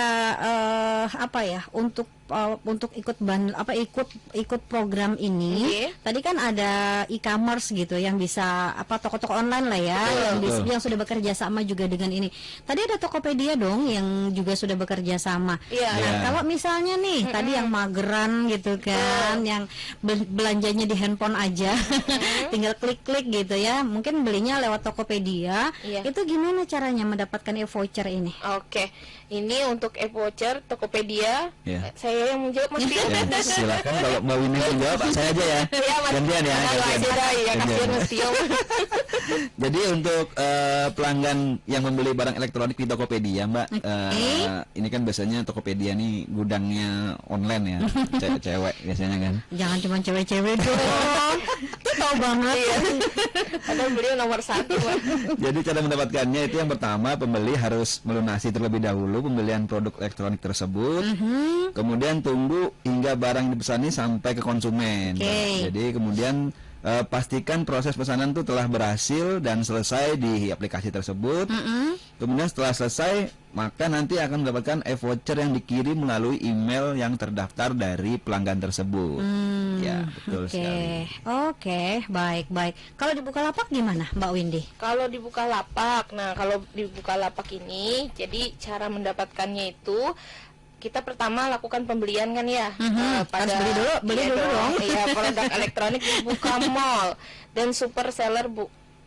untuk ikut program ini. Tadi kan ada e-commerce gitu yang bisa toko-toko online lah ya, yang sudah bekerja sama juga dengan ini. Tadi ada Tokopedia dong yang juga sudah bekerja sama. Nah, kalau misalnya nih tadi yang mageran gitu kan, yang belanjanya di handphone aja, tinggal klik-klik gitu ya, mungkin belinya lewat Tokopedia. Itu gimana caranya mendapatkan e-voucher ini? Oke, ini untuk e-voucher Tokopedia. Saya yang menjawab Mas Tio. Silakan kalau Mbak Winnie yang jawab, saya aja ya. Gantian ya. Kasihan Mas Tio. Jadi untuk pelanggan yang membeli barang elektronik di Tokopedia, Mbak, ini kan biasanya Tokopedia nih gudangnya online ya, cewek biasanya kan. Jangan cuma cewek-cewek dong. Tahu banget. Padahal beliau nomor 1. Jadi cara mendapatkannya itu yang pertama, pembeli harus melunasi terlebih dahulu pembelian produk elektronik tersebut. Kemudian tunggu hingga barang yang dipesani sampai ke konsumen. Jadi kemudian pastikan proses pesanan itu telah berhasil dan selesai di aplikasi tersebut. Kemudian setelah selesai, maka nanti akan mendapatkan e-voucher yang dikirim melalui email yang terdaftar dari pelanggan tersebut. Ya, betul sekali. Oke, baik. Kalau di Bukalapak gimana, Mbak Windy? Kalau di Bukalapak, kalau di Bukalapak ini, jadi cara mendapatkannya itu kita pertama lakukan pembelian kan ya, pada beli dulu dong. Iya, produk elektronik di Bukamall dan super seller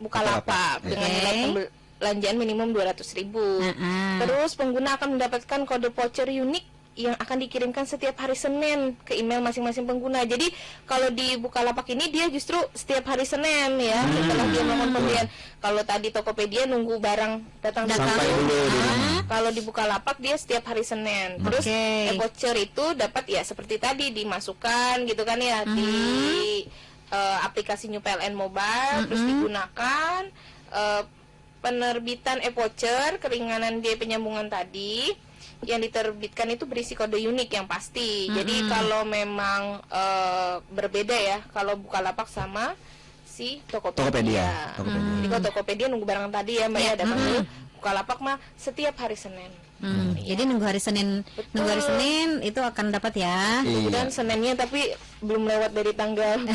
Bukalapak dengan nilai pembelanjaan minimum 200.000. Terus pengguna akan mendapatkan kode voucher unik yang akan dikirimkan setiap hari Senin ke email masing-masing pengguna. Jadi kalau di Bukalapak ini dia justru setiap hari Senin ya, setelah dia melakukan pembelian. Kalau tadi Tokopedia nunggu barang datang dulu. Kalau di Bukalapak dia setiap hari Senin. Terus e-voucher itu dapat ya seperti tadi dimasukkan gitu kan ya di aplikasi New PLN Mobile, terus digunakan penerbitan e-voucher keringanan biaya penyambungan tadi. Yang diterbitkan itu berisi kode unik yang pasti. Jadi kalau memang berbeda ya, kalau Bukalapak sama si Tokopedia. Jadi kalau Tokopedia nunggu barang tadi ya Mbak ya, datang dulu. Bukalapak mah setiap hari Senin. Jadi nunggu hari Senin itu akan dapat ya. Dan Seninnya tapi belum lewat dari tanggal 30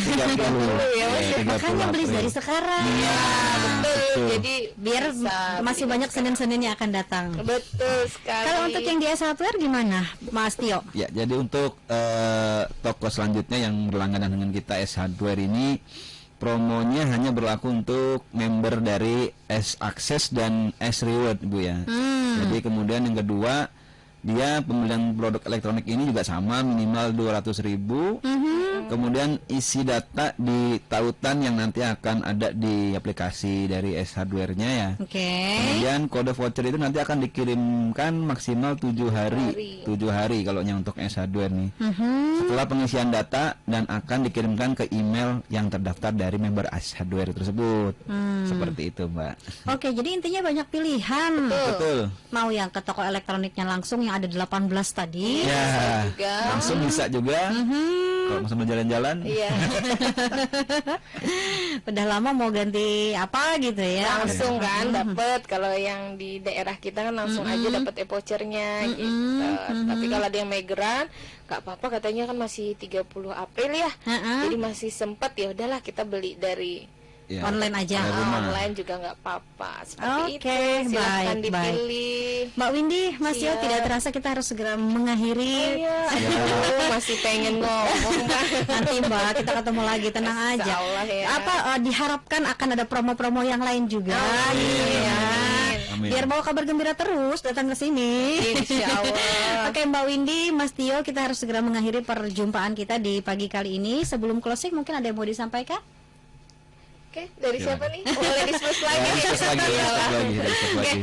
ya Mas. Iya, 30 Makanya beli April. dari sekarang. Iya, betul. Jadi Biar bisa masih beli banyak Senin-Senin yang akan datang. betul sekali. Kalau untuk yang di S Hardware gimana, Mas Tio? Ya, jadi untuk toko selanjutnya yang berlangganan dengan kita S Hardware ini, promonya hanya berlaku untuk member dari S Access dan S Reward, Bu ya. Jadi kemudian yang kedua, dia pembelian produk elektronik ini juga sama, minimal 200.000. Kemudian isi data di tautan yang nanti akan ada di aplikasi dari S Hardware-nya ya. Oke. Kemudian kode voucher itu nanti akan dikirimkan maksimal 7 hari. 7 hari kalau yang untuk S Hardware nih. Setelah pengisian data dan akan dikirimkan ke email yang terdaftar dari member S Hardware tersebut. Seperti itu, Mbak. Oke, jadi intinya banyak pilihan. Betul. Mau yang ke toko elektroniknya langsung yang ada 18 tadi. Ya, juga. langsung bisa juga. Kalau mau sambil jalan-jalan. Iya, Udah lama mau ganti apa gitu ya. langsung kan dapat. Kalau yang di daerah kita kan langsung aja dapat e-vouchernya gitu. Tapi kalau ada yang mageran, nggak apa-apa, katanya kan masih 30 April ya. Jadi masih sempat, ya udahlah kita beli dari Ya, Online aja. dari rumah. online juga nggak apa-apa. Seperti Oke, itu. Silahkan baik, dipilih. Mbak Windy, Mas Tio, Siap. tidak terasa kita harus segera mengakhiri. Iya, aduh, masih pengen ngomong Mbak. Nanti Mbak, kita ketemu lagi, tenang aja. Insyaallah ya. Apa diharapkan akan ada promo-promo yang lain juga gitu ya. Amin. Biar bawa kabar gembira terus datang ke sini. Insya Allah. Oke, Mbak Windy, Mas Tio, kita harus segera mengakhiri perjumpaan kita di pagi kali ini. Sebelum closing mungkin ada yang mau disampaikan? Oke, dari siapa nih? Oh, ladies first lagi. Ladies first lagi, ladies Iyalah. first lagi, ladies first Oke, lagi.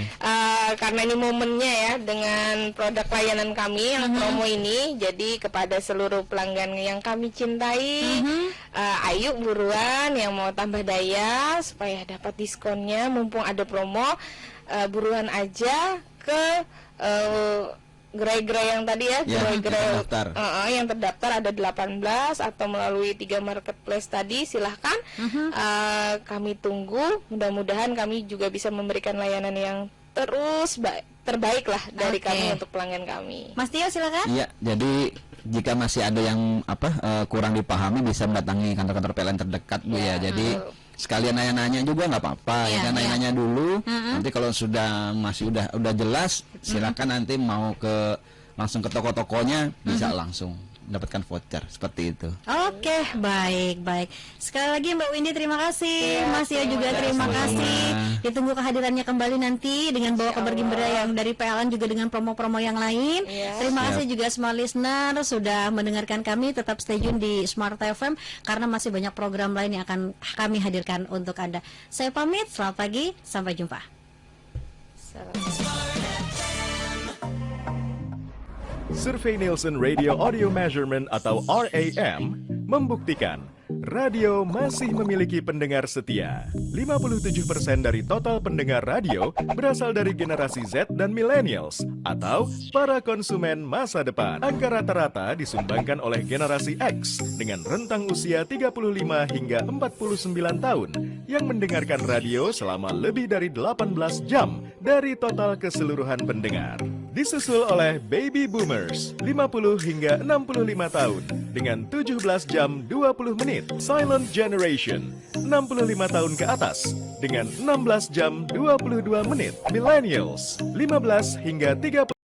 karena ini momennya ya dengan produk layanan kami yang promo ini, jadi kepada seluruh pelanggan yang kami cintai, ayo buruan yang mau tambah daya supaya dapat diskonnya, mumpung ada promo, buruan aja ke gerai-gerai yang tadi ya, Ya, gerai-gerai yang terdaftar. yang terdaftar ada 18 atau melalui 3 marketplace tadi, silahkan. Kami tunggu, mudah-mudahan kami juga bisa memberikan layanan yang terus terbaik lah dari Oke. kami untuk pelanggan kami. Mas Tio, silakan. Iya, jadi jika masih ada yang kurang dipahami bisa mendatangi kantor-kantor PLN terdekat, Bu ya. Jadi sekalian nanya-nanya juga nggak apa-apa, Iya, ya kan, iya. nanya-nanya dulu. Nanti kalau udah jelas, silakan nanti mau langsung ke toko-tokonya bisa langsung mendapatkan voucher seperti itu. Oke, baik. Sekali lagi Mbak Windy terima kasih, Mas Tio juga terima sama-sama. kasih. Ditunggu kehadirannya kembali nanti dengan bawa kabar gembira yang dari PLN juga dengan promo-promo yang lain. Iya. Terima Siap. kasih juga semua listener sudah mendengarkan kami. Tetap stay tune di Smart FM karena masih banyak program lain yang akan kami hadirkan untuk Anda. Saya pamit, selamat pagi, sampai jumpa. Survei Nielsen Radio Audio Measurement atau RAM membuktikan radio masih memiliki pendengar setia. 57% dari total pendengar radio berasal dari generasi Z dan millennials atau para konsumen masa depan. Angka rata-rata disumbangkan oleh generasi X dengan rentang usia 35 hingga 49 tahun yang mendengarkan radio selama lebih dari 18 jam dari total keseluruhan pendengar. Disusul oleh Baby Boomers 50 hingga 65 tahun dengan 17 jam 20 menit. Silent Generation 65 tahun ke atas dengan 16 jam 22 menit. Millennials 15 hingga 30